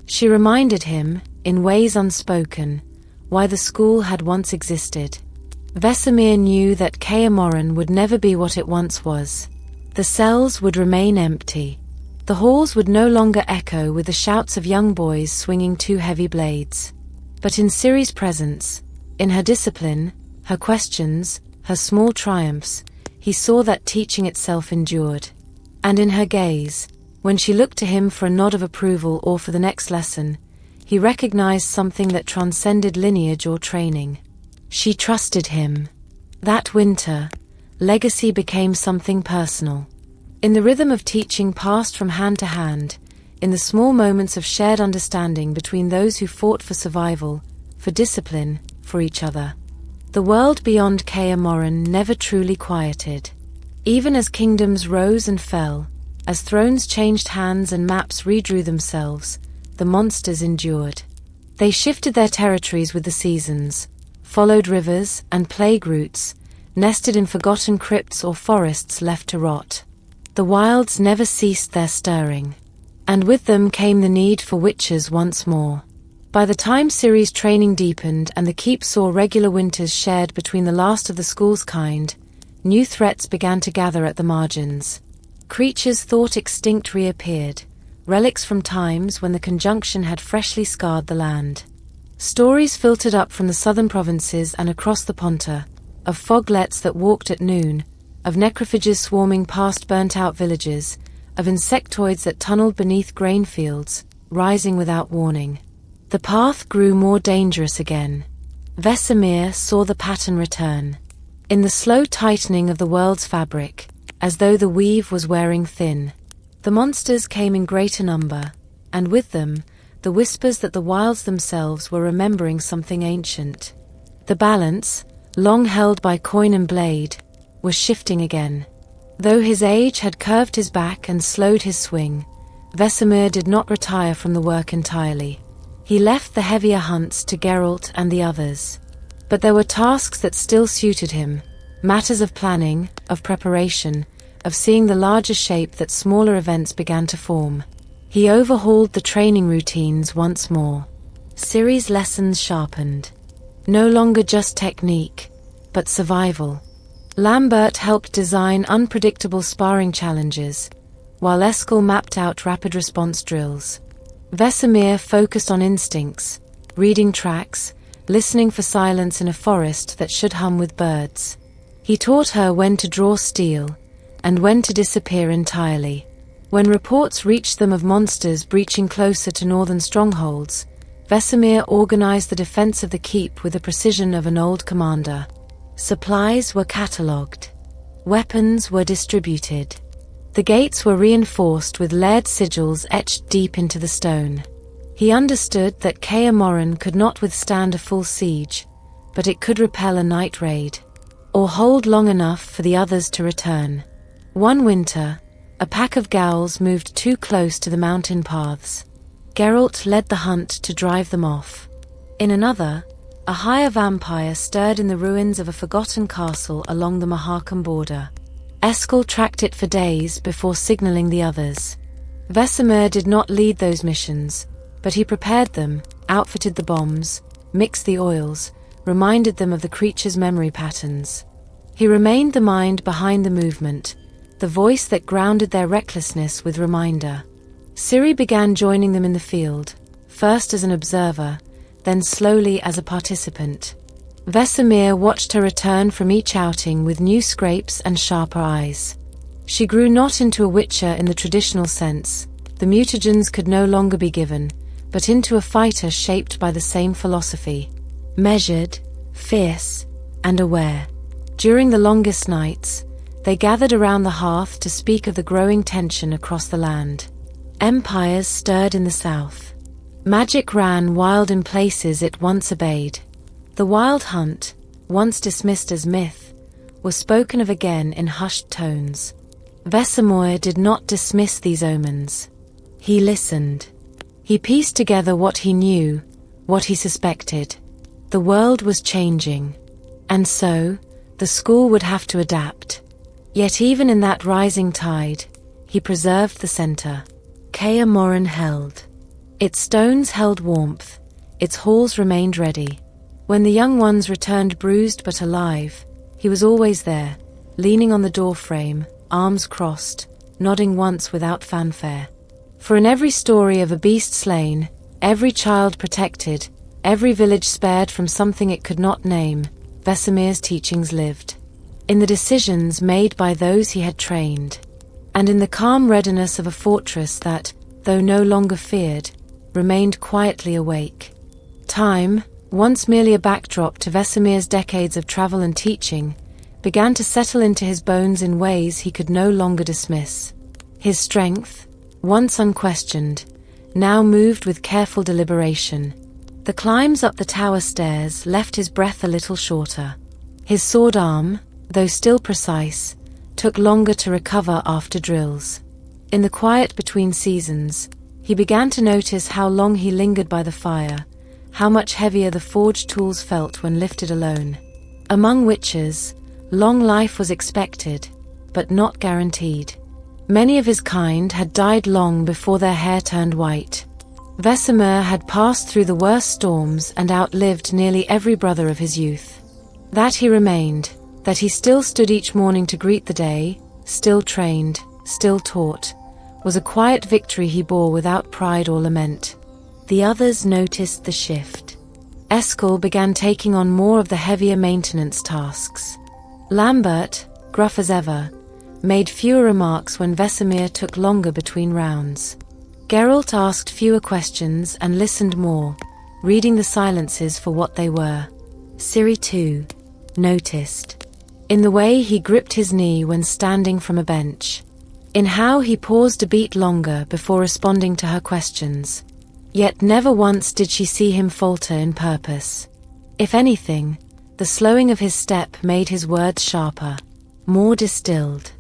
She reminded him, in ways unspoken, why the school had once existed. Vesemir knew that Kaer Morhen would never be what it once was. The cells would remain empty. The halls would no longer echo with the shouts of young boys swinging two heavy blades. But in Ciri's presence, in her discipline, her questions, her small triumphs, he saw that teaching itself endured. And in her gaze, when she looked to him for a nod of approval or for the next lesson, he recognized something that transcended lineage or training. She trusted him. That winter, legacy became something personal. In the rhythm of teaching passed from hand to hand, in the small moments of shared understanding between those who fought for survival, for discipline, for each other. The world beyond Kaer Morhen never truly quieted. Even as kingdoms rose and fell, as thrones changed hands and maps redrew themselves, the monsters endured. They shifted their territories with the seasons, followed rivers and plague routes, nested in forgotten crypts or forests left to rot. The wilds never ceased their stirring. And with them came the need for witches once more. By the time Ciri's training deepened and the keep saw regular winters shared between the last of the school's kind, new threats began to gather at the margins. Creatures thought extinct reappeared, relics from times when the conjunction had freshly scarred the land. Stories filtered up from the southern provinces and across the Ponta, of foglets that walked at noon, of necrophages swarming past burnt-out villages, of insectoids that tunneled beneath grain fields, rising without warning. The path grew more dangerous again. Vesemir saw the pattern return. In the slow tightening of the world's fabric, as though the weave was wearing thin. The monsters came in greater number, and with them, the whispers that the wilds themselves were remembering something ancient. The balance, long held by coin and blade, was shifting again. Though his age had curved his back and slowed his swing, Vesemir did not retire from the work entirely. He left the heavier hunts to Geralt and the others. But there were tasks that still suited him, matters of planning, of preparation, of seeing the larger shape that smaller events began to form. He overhauled the training routines once more. Ciri's lessons sharpened. No longer just technique, but survival. Lambert helped design unpredictable sparring challenges, while Eskel mapped out rapid response drills. Vesemir focused on instincts, reading tracks, listening for silence in a forest that should hum with birds. He taught her when to draw steel, and when to disappear entirely. When reports reached them of monsters breaching closer to northern strongholds, Vesemir organized the defense of the keep with the precision of an old commander. Supplies were catalogued. Weapons were distributed. The gates were reinforced with layered sigils etched deep into the stone. He understood that Kaer Morhen could not withstand a full siege, but it could repel a night raid, or hold long enough for the others to return. One winter, a pack of ghouls moved too close to the mountain paths. Geralt led the hunt to drive them off. In another, a higher vampire stirred in the ruins of a forgotten castle along the Mahakam border. Eskel tracked it for days before signaling the others. Vesemir did not lead those missions, but he prepared them, outfitted the bombs, mixed the oils, reminded them of the creature's memory patterns. He remained the mind behind the movement, the voice that grounded their recklessness with reminder. Ciri began joining them in the field, first as an observer, then slowly as a participant. Vesemir watched her return from each outing with new scrapes and sharper eyes. She grew not into a witcher in the traditional sense, the mutagens could no longer be given, but into a fighter shaped by the same philosophy. Measured, fierce, and aware. During the longest nights, they gathered around the hearth to speak of the growing tension across the land. Empires stirred in the south. Magic ran wild in places it once obeyed. The wild hunt, once dismissed as myth, were spoken of again in hushed tones. Vesemir did not dismiss these omens. He listened. He pieced together what he knew, what he suspected. The world was changing. And so, the school would have to adapt. Yet even in that rising tide, he preserved the center. Kaer Morhen held. Its stones held warmth, its halls remained ready. When the young ones returned bruised but alive, he was always there, leaning on the doorframe, arms crossed, nodding once without fanfare. For in every story of a beast slain, every child protected, every village spared from something it could not name, Vesemir's teachings lived. In the decisions made by those he had trained, and in the calm readiness of a fortress that, though no longer feared, remained quietly awake. Time, once merely a backdrop to Vesemir's decades of travel and teaching, began to settle into his bones in ways he could no longer dismiss. His strength, once unquestioned, now moved with careful deliberation. The climbs up the tower stairs left his breath a little shorter. His sword arm, though still precise, took longer to recover after drills. In the quiet between seasons, he began to notice how long he lingered by the fire, how much heavier the forged tools felt when lifted alone. Among witches, long life was expected, but not guaranteed. Many of his kind had died long before their hair turned white. Vesemir had passed through the worst storms and outlived nearly every brother of his youth. That he remained, that he still stood each morning to greet the day, still trained, still taught, was a quiet victory he bore without pride or lament. The others noticed the shift. Eskel began taking on more of the heavier maintenance tasks. Lambert, gruff as ever, made fewer remarks when Vesemir took longer between rounds. Geralt asked fewer questions and listened more, reading the silences for what they were. Ciri, too, noticed. In the way he gripped his knee when standing from a bench. In how he paused a beat longer before responding to her questions. Yet never once did she see him falter in purpose. If anything, the slowing of his step made his words sharper, more distilled.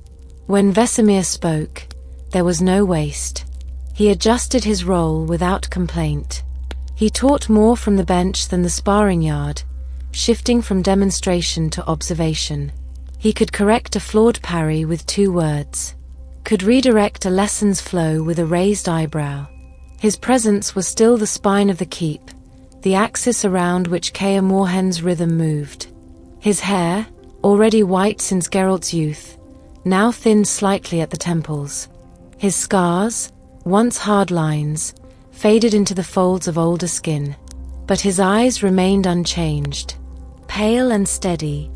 When Vesemir spoke, there was no waste. He adjusted his role without complaint. He taught more from the bench than the sparring yard, shifting from demonstration to observation. He could correct a flawed parry with 2 words. Could redirect a lesson's flow with a raised eyebrow. His presence was still the spine of the keep, the axis around which Kaer Morhen's rhythm moved. His hair, already white since Geralt's youth, now thinned slightly at the temples. His scars, once hard lines, faded into the folds of older skin. But his eyes remained unchanged. Pale and steady,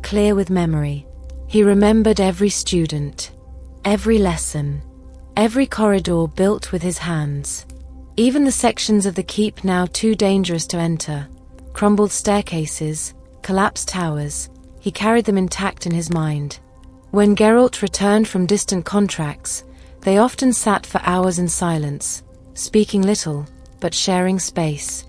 clear with memory. He remembered every student, every lesson, every corridor built with his hands. Even the sections of the keep now too dangerous to enter, crumbled staircases, collapsed towers, he carried them intact in his mind. When Geralt returned from distant contracts, they often sat for hours in silence, speaking little, but sharing space.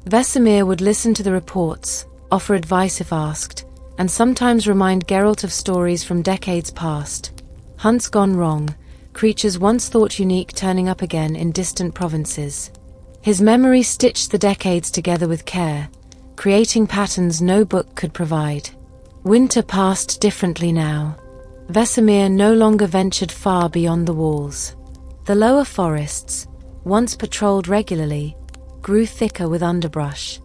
Vesemir would listen to the reports, offer advice if asked, and sometimes remind Geralt of stories from decades past. Hunts gone wrong, creatures once thought unique turning up again in distant provinces. His memory stitched the decades together with care, creating patterns no book could provide. Winter passed differently now. Vesemir no longer ventured far beyond the walls. The lower forests, once patrolled regularly, grew thicker with underbrush.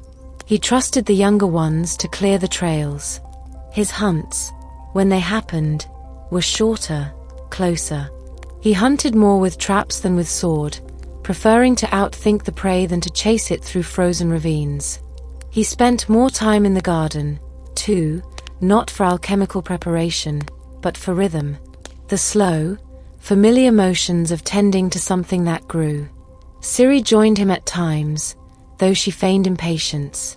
He trusted the younger ones to clear the trails. His hunts, when they happened, were shorter, closer. He hunted more with traps than with sword, preferring to outthink the prey than to chase it through frozen ravines. He spent more time in the garden, too, not for alchemical preparation, but for rhythm. The slow, familiar motions of tending to something that grew. Ciri joined him at times, though she feigned impatience.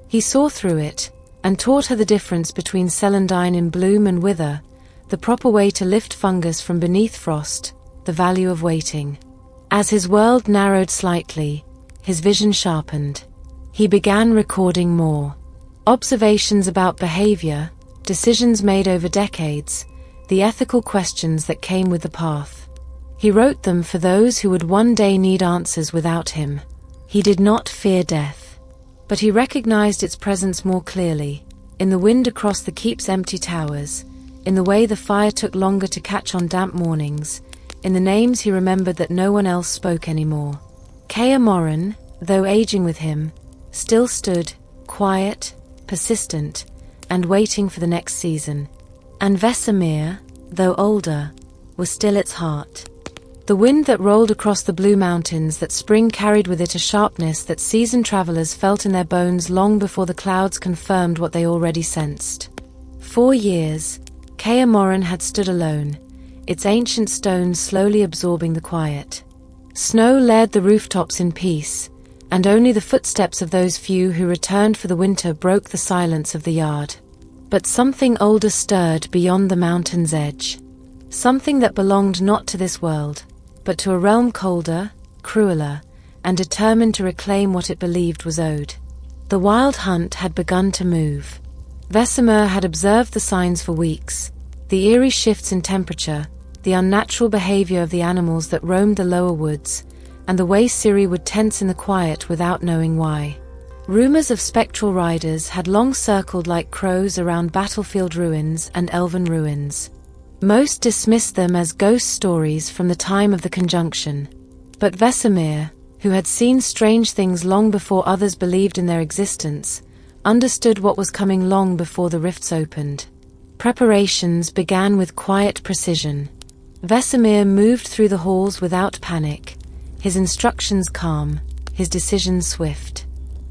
He saw through it, and taught her the difference between celandine in bloom and wither, the proper way to lift fungus from beneath frost, the value of waiting. As his world narrowed slightly, his vision sharpened. He began recording more. Observations about behavior, decisions made over decades, the ethical questions that came with the path. He wrote them for those who would one day need answers without him. He did not fear death, but he recognized its presence more clearly, in the wind across the keep's empty towers, in the way the fire took longer to catch on damp mornings, in the names he remembered that no one else spoke anymore. Kaer Morhen, though aging with him, still stood, quiet, persistent, and waiting for the next season. And Vesemir, though older, was still its heart. The wind that rolled across the blue mountains that spring carried with it a sharpness that seasoned travelers felt in their bones long before the clouds confirmed what they already sensed. 4 years, Kaer Morhen had stood alone, its ancient stones slowly absorbing the quiet. Snow layered the rooftops in peace, and only the footsteps of those few who returned for the winter broke the silence of the yard. But something older stirred beyond the mountain's edge. Something that belonged not to this world, but to a realm colder, crueler, and determined to reclaim what it believed was owed. The wild hunt had begun to move. Vesemir had observed the signs for weeks, the eerie shifts in temperature, the unnatural behavior of the animals that roamed the lower woods, and the way Ciri would tense in the quiet without knowing why. Rumors of spectral riders had long circled like crows around battlefield ruins and elven ruins. Most dismissed them as ghost stories from the time of the conjunction. But Vesemir, who had seen strange things long before others believed in their existence, understood what was coming long before the rifts opened. Preparations began with quiet precision. Vesemir moved through the halls without panic, his instructions calm, his decisions swift.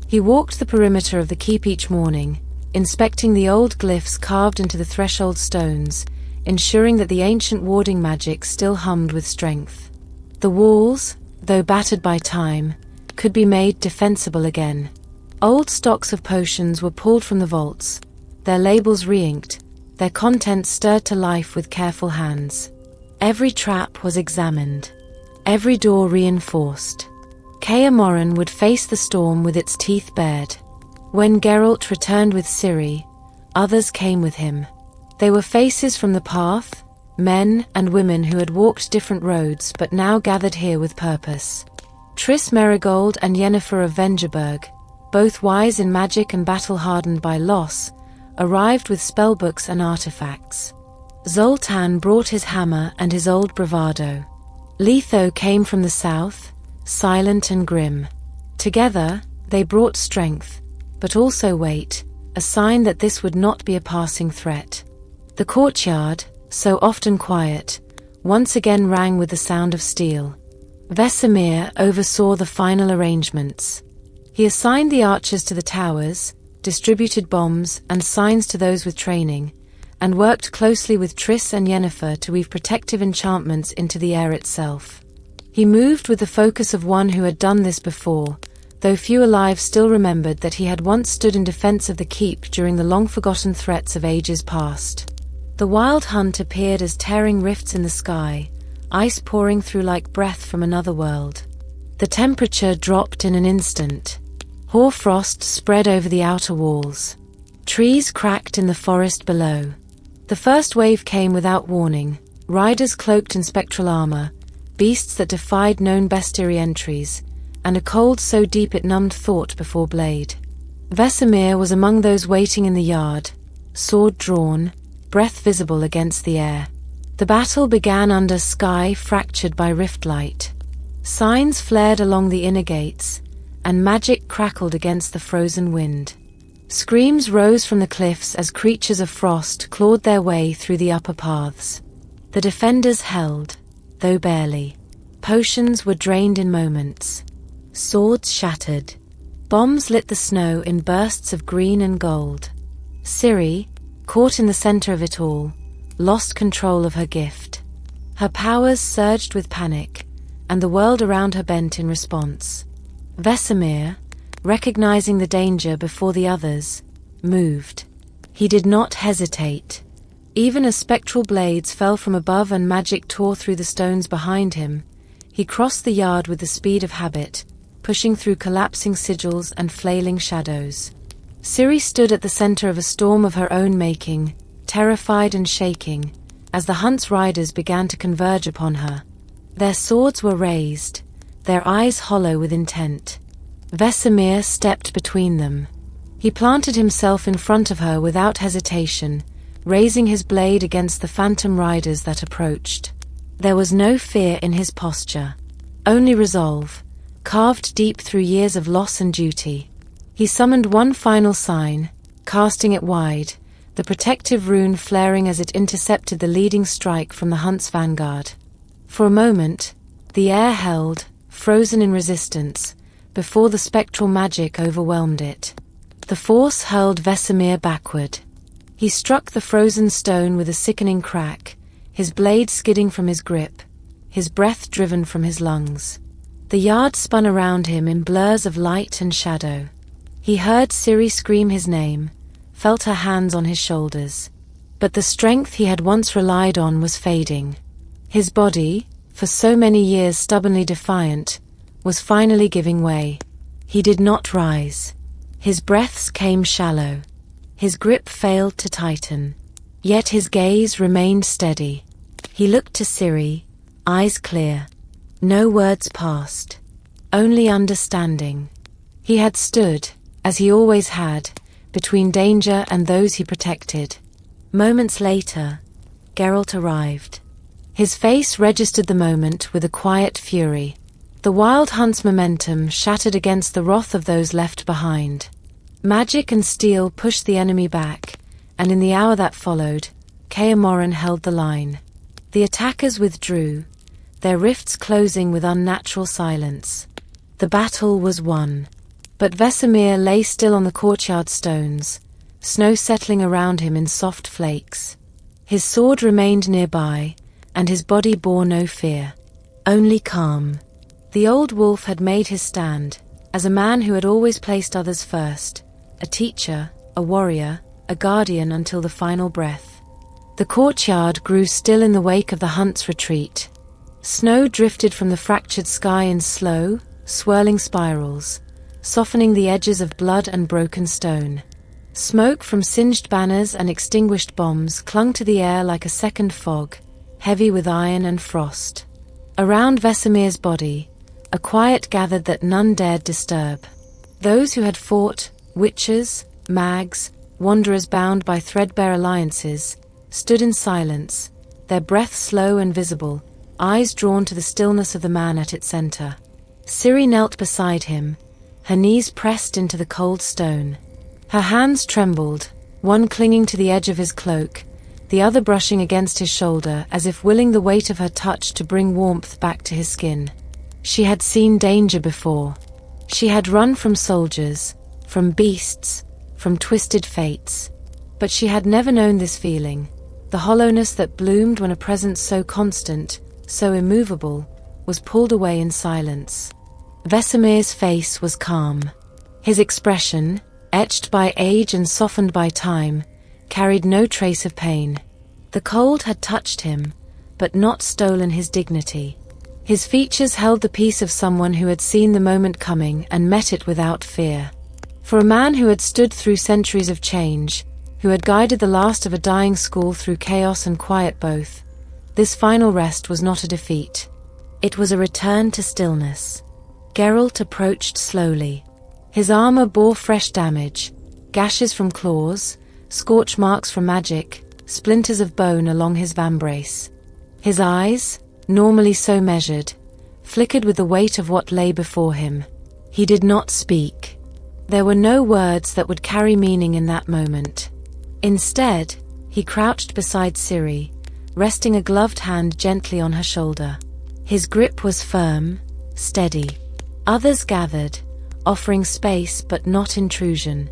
He walked the perimeter of the keep each morning, inspecting the old glyphs carved into the threshold stones, ensuring that the ancient warding magic still hummed with strength. The walls, though battered by time, could be made defensible again. Old stocks of potions were pulled from the vaults, their labels re-inked, their contents stirred to life with careful hands. Every trap was examined, every door reinforced. Kaer Morhen would face the storm with its teeth bared. When Geralt returned with Ciri, others came with him. They were faces from the path, men and women who had walked different roads but now gathered here with purpose. Triss Merigold and Yennefer of Vengerberg, both wise in magic and battle-hardened by loss, arrived with spellbooks and artifacts. Zoltan brought his hammer and his old bravado. Letho came from the south, silent and grim. Together, they brought strength, but also weight, a sign that this would not be a passing threat. The courtyard, so often quiet, once again rang with the sound of steel. Vesemir oversaw the final arrangements. He assigned the archers to the towers, distributed bombs and signs to those with training, and worked closely with Triss and Yennefer to weave protective enchantments into the air itself. He moved with the focus of one who had done this before, though few alive still remembered that he had once stood in defense of the keep during the long-forgotten threats of ages past. The wild hunt appeared as tearing rifts in the sky, ice pouring through like breath from another world. The temperature dropped in an instant. Hoarfrost spread over the outer walls. Trees cracked in the forest below. The first wave came without warning, riders cloaked in spectral armor, beasts that defied known bestiary entries, and a cold so deep it numbed thought before blade. Vesemir was among those waiting in the yard, sword drawn, breath visible against the air. The battle began under sky fractured by rift light. Signs flared along the inner gates, and magic crackled against the frozen wind. Screams rose from the cliffs as creatures of frost clawed their way through the upper paths. The defenders held, though barely. Potions were drained in moments. Swords shattered. Bombs lit the snow in bursts of green and gold. Ciri, caught in the center of it all, lost control of her gift. Her powers surged with panic, and the world around her bent in response. Vesemir, recognizing the danger before the others, moved. He did not hesitate. Even as spectral blades fell from above and magic tore through the stones behind him, he crossed the yard with the speed of habit, pushing through collapsing sigils and flailing shadows. Ciri stood at the center of a storm of her own making, terrified and shaking, as the hunt's riders began to converge upon her. Their swords were raised, their eyes hollow with intent. Vesemir stepped between them. He planted himself in front of her without hesitation, raising his blade against the phantom riders that approached. There was no fear in his posture, only resolve, carved deep through years of loss and duty. He summoned one final sign, casting it wide, the protective rune flaring as it intercepted the leading strike from the hunt's vanguard. For a moment, the air held, frozen in resistance, before the spectral magic overwhelmed it. The force hurled Vesemir backward. He struck the frozen stone with a sickening crack, his blade skidding from his grip, his breath driven from his lungs. The yard spun around him in blurs of light and shadow. He heard Ciri scream his name, felt her hands on his shoulders. But the strength he had once relied on was fading. His body, for so many years stubbornly defiant, was finally giving way. He did not rise. His breaths came shallow. His grip failed to tighten. Yet his gaze remained steady. He looked to Ciri, eyes clear. No words passed, only understanding. He had stood, as he always had, between danger and those he protected. Moments later, Geralt arrived. His face registered the moment with a quiet fury. The wild hunt's momentum shattered against the wrath of those left behind. Magic and steel pushed the enemy back, and in the hour that followed, Kaer Morhen held the line. The attackers withdrew, their rifts closing with unnatural silence. The battle was won. But Vesemir lay still on the courtyard stones, snow settling around him in soft flakes. His sword remained nearby, and his body bore no fear, only calm. The old wolf had made his stand, as a man who had always placed others first, a teacher, a warrior, a guardian until the final breath. The courtyard grew still in the wake of the hunt's retreat. Snow drifted from the fractured sky in slow, swirling spirals, softening the edges of blood and broken stone. Smoke from singed banners and extinguished bombs clung to the air like a second fog, heavy with iron and frost. Around Vesemir's body, a quiet gathered that none dared disturb. Those who had fought, witches, mags, wanderers bound by threadbare alliances, stood in silence, their breath slow and visible, eyes drawn to the stillness of the man at its center. Ciri knelt beside him, her knees pressed into the cold stone. Her hands trembled, one clinging to the edge of his cloak, the other brushing against his shoulder as if willing the weight of her touch to bring warmth back to his skin. She had seen danger before. She had run from soldiers, from beasts, from twisted fates. But she had never known this feeling, the hollowness that bloomed when a presence so constant, so immovable, was pulled away in silence. Vesemir's face was calm. His expression, etched by age and softened by time, carried no trace of pain. The cold had touched him, but not stolen his dignity. His features held the peace of someone who had seen the moment coming and met it without fear. For a man who had stood through centuries of change, who had guided the last of a dying school through chaos and quiet both, this final rest was not a defeat. It was a return to stillness. Geralt approached slowly. His armor bore fresh damage, gashes from claws, scorch marks from magic, splinters of bone along his vambrace. His eyes, normally so measured, flickered with the weight of what lay before him. He did not speak. There were no words that would carry meaning in that moment. Instead, he crouched beside Ciri, resting a gloved hand gently on her shoulder. His grip was firm, steady. Others gathered, offering space but not intrusion.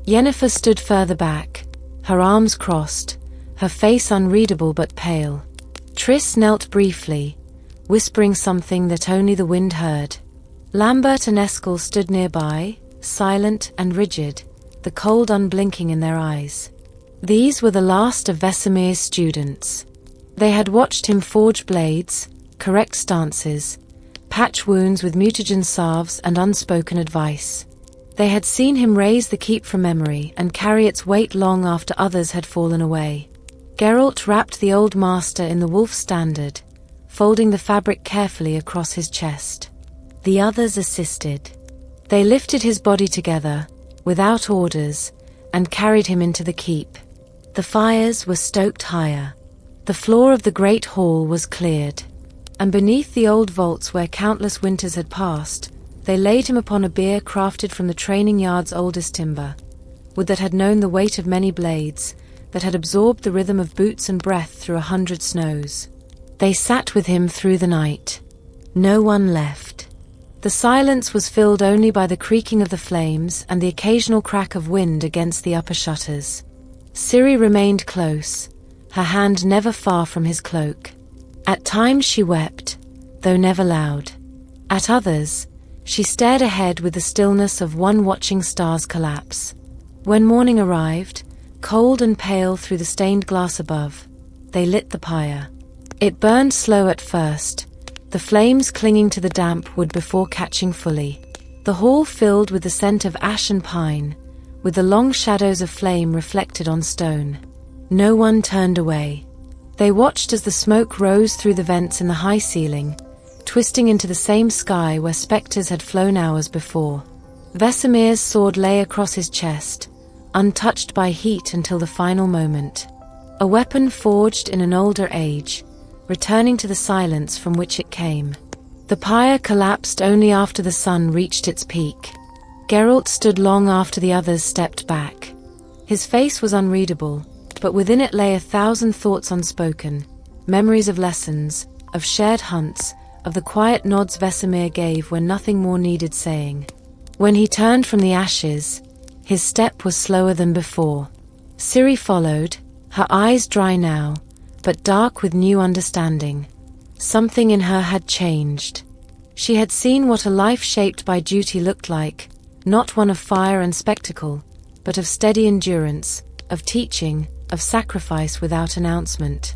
Yennefer stood further back, her arms crossed, her face unreadable but pale. Triss knelt briefly, whispering something that only the wind heard. Lambert and Eskel stood nearby, silent and rigid, the cold unblinking in their eyes. These were the last of Vesemir's students. They had watched him forge blades, correct stances, patch wounds with mutagen salves and unspoken advice. They had seen him raise the keep from memory and carry its weight long after others had fallen away. Geralt wrapped the old master in the wolf standard, folding the fabric carefully across his chest. The others assisted. They lifted his body together, without orders, and carried him into the keep. The fires were stoked higher. The floor of the great hall was cleared, and beneath the old vaults where countless winters had passed, they laid him upon a bier crafted from the training yard's oldest timber, wood that had known the weight of many blades, that had absorbed the rhythm of boots and breath through 100 snows. They sat with him through the night. No one left. The silence was filled only by the creaking of the flames and the occasional crack of wind against the upper shutters. Ciri remained close, her hand never far from his cloak. At times she wept, though never loud. At others, she stared ahead with the stillness of one watching stars collapse. When morning arrived, cold and pale through the stained glass above, they lit the pyre. It burned slow at first, the flames clinging to the damp wood before catching fully. The hall filled with the scent of ash and pine, with the long shadows of flame reflected on stone. No one turned away. They watched as the smoke rose through the vents in the high ceiling, twisting into the same sky where spectres had flown hours before. Vesemir's sword lay across his chest, untouched by heat until the final moment. A weapon forged in an older age, returning to the silence from which it came. The pyre collapsed only after the sun reached its peak. Geralt stood long after the others stepped back. His face was unreadable, but within it lay 1,000 thoughts unspoken, memories of lessons, of shared hunts, of the quiet nods Vesemir gave when nothing more needed saying. When he turned from the ashes, his step was slower than before. Ciri followed, her eyes dry now, but dark with new understanding. Something in her had changed. She had seen what a life shaped by duty looked like, not one of fire and spectacle, but of steady endurance, of teaching, of sacrifice without announcement.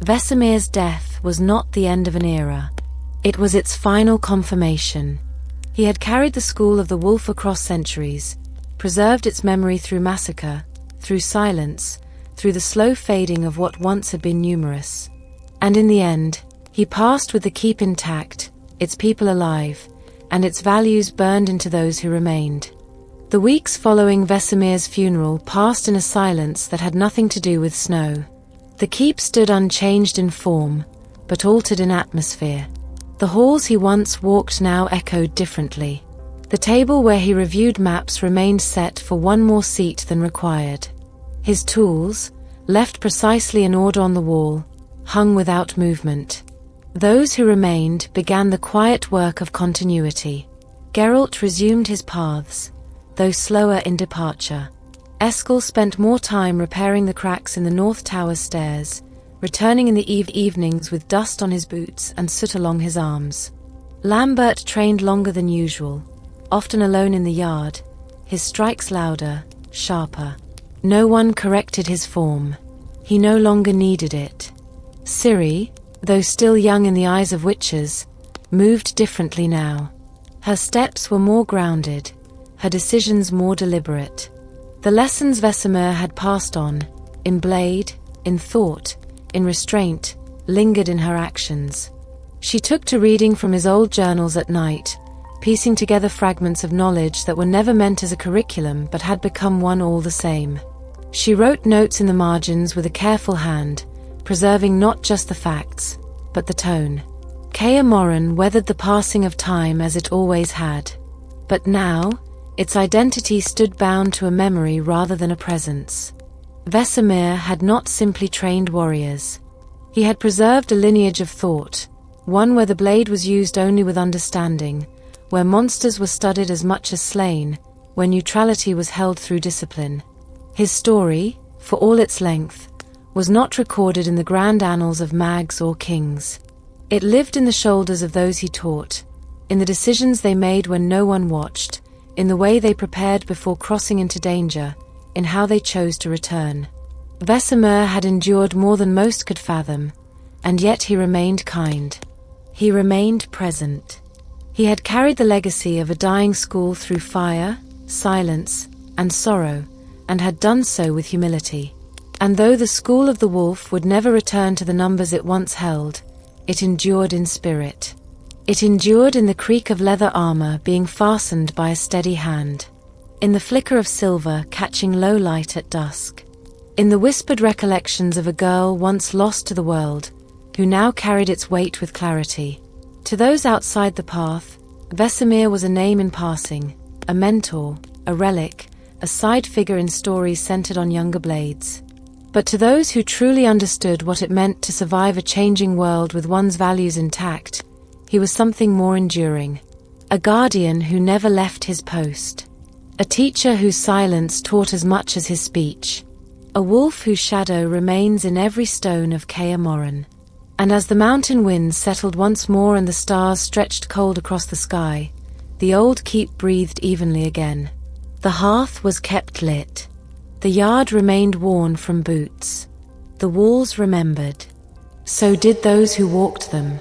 Vesemir's death was not the end of an era. It was its final confirmation. He had carried the school of the wolf across centuries, preserved its memory through massacre, through silence, through the slow fading of what once had been numerous. And in the end, he passed with the keep intact, its people alive, and its values burned into those who remained. The weeks following Vesemir's funeral passed in a silence that had nothing to do with snow. The keep stood unchanged in form, but altered in atmosphere. The halls he once walked now echoed differently. The table where he reviewed maps remained set for one more seat than required. His tools, left precisely in order on the wall, hung without movement. Those who remained began the quiet work of continuity. Geralt resumed his paths, though slower in departure. Eskel spent more time repairing the cracks in the North Tower stairs, returning in the evenings with dust on his boots and soot along his arms. Lambert trained longer than usual, often alone in the yard, his strikes louder, sharper. No one corrected his form. He no longer needed it. Ciri, though still young in the eyes of witches, moved differently now. Her steps were more grounded, her decisions more deliberate. The lessons Vesemir had passed on, in blade, in thought, in restraint, lingered in her actions. She took to reading from his old journals at night, piecing together fragments of knowledge that were never meant as a curriculum but had become one all the same. She wrote notes in the margins with a careful hand, preserving not just the facts, but the tone. Kaer Morhen weathered the passing of time as it always had. But now, its identity stood bound to a memory rather than a presence. Vesemir had not simply trained warriors. He had preserved a lineage of thought, one where the blade was used only with understanding, where monsters were studied as much as slain, where neutrality was held through discipline. His story, for all its length, was not recorded in the grand annals of mags or kings. It lived in the shoulders of those he taught, in the decisions they made when no one watched, in the way they prepared before crossing into danger, in how they chose to return. Vesemir had endured more than most could fathom, and yet he remained kind. He remained present. He had carried the legacy of a dying school through fire, silence, and sorrow, and had done so with humility. And though the school of the wolf would never return to the numbers it once held, it endured in spirit. It endured in the creak of leather armor being fastened by a steady hand, in the flicker of silver catching low light at dusk, in the whispered recollections of a girl once lost to the world, who now carried its weight with clarity. To those outside the path, Vesemir was a name in passing, a mentor, a relic, a side figure in stories centered on younger blades. But to those who truly understood what it meant to survive a changing world with one's values intact, he was something more enduring. A guardian who never left his post. A teacher whose silence taught as much as his speech. A wolf whose shadow remains in every stone of Kaer Morhen. And as the mountain winds settled once more and the stars stretched cold across the sky, the old keep breathed evenly again. The hearth was kept lit. The yard remained worn from boots. The walls remembered. So did those who walked them.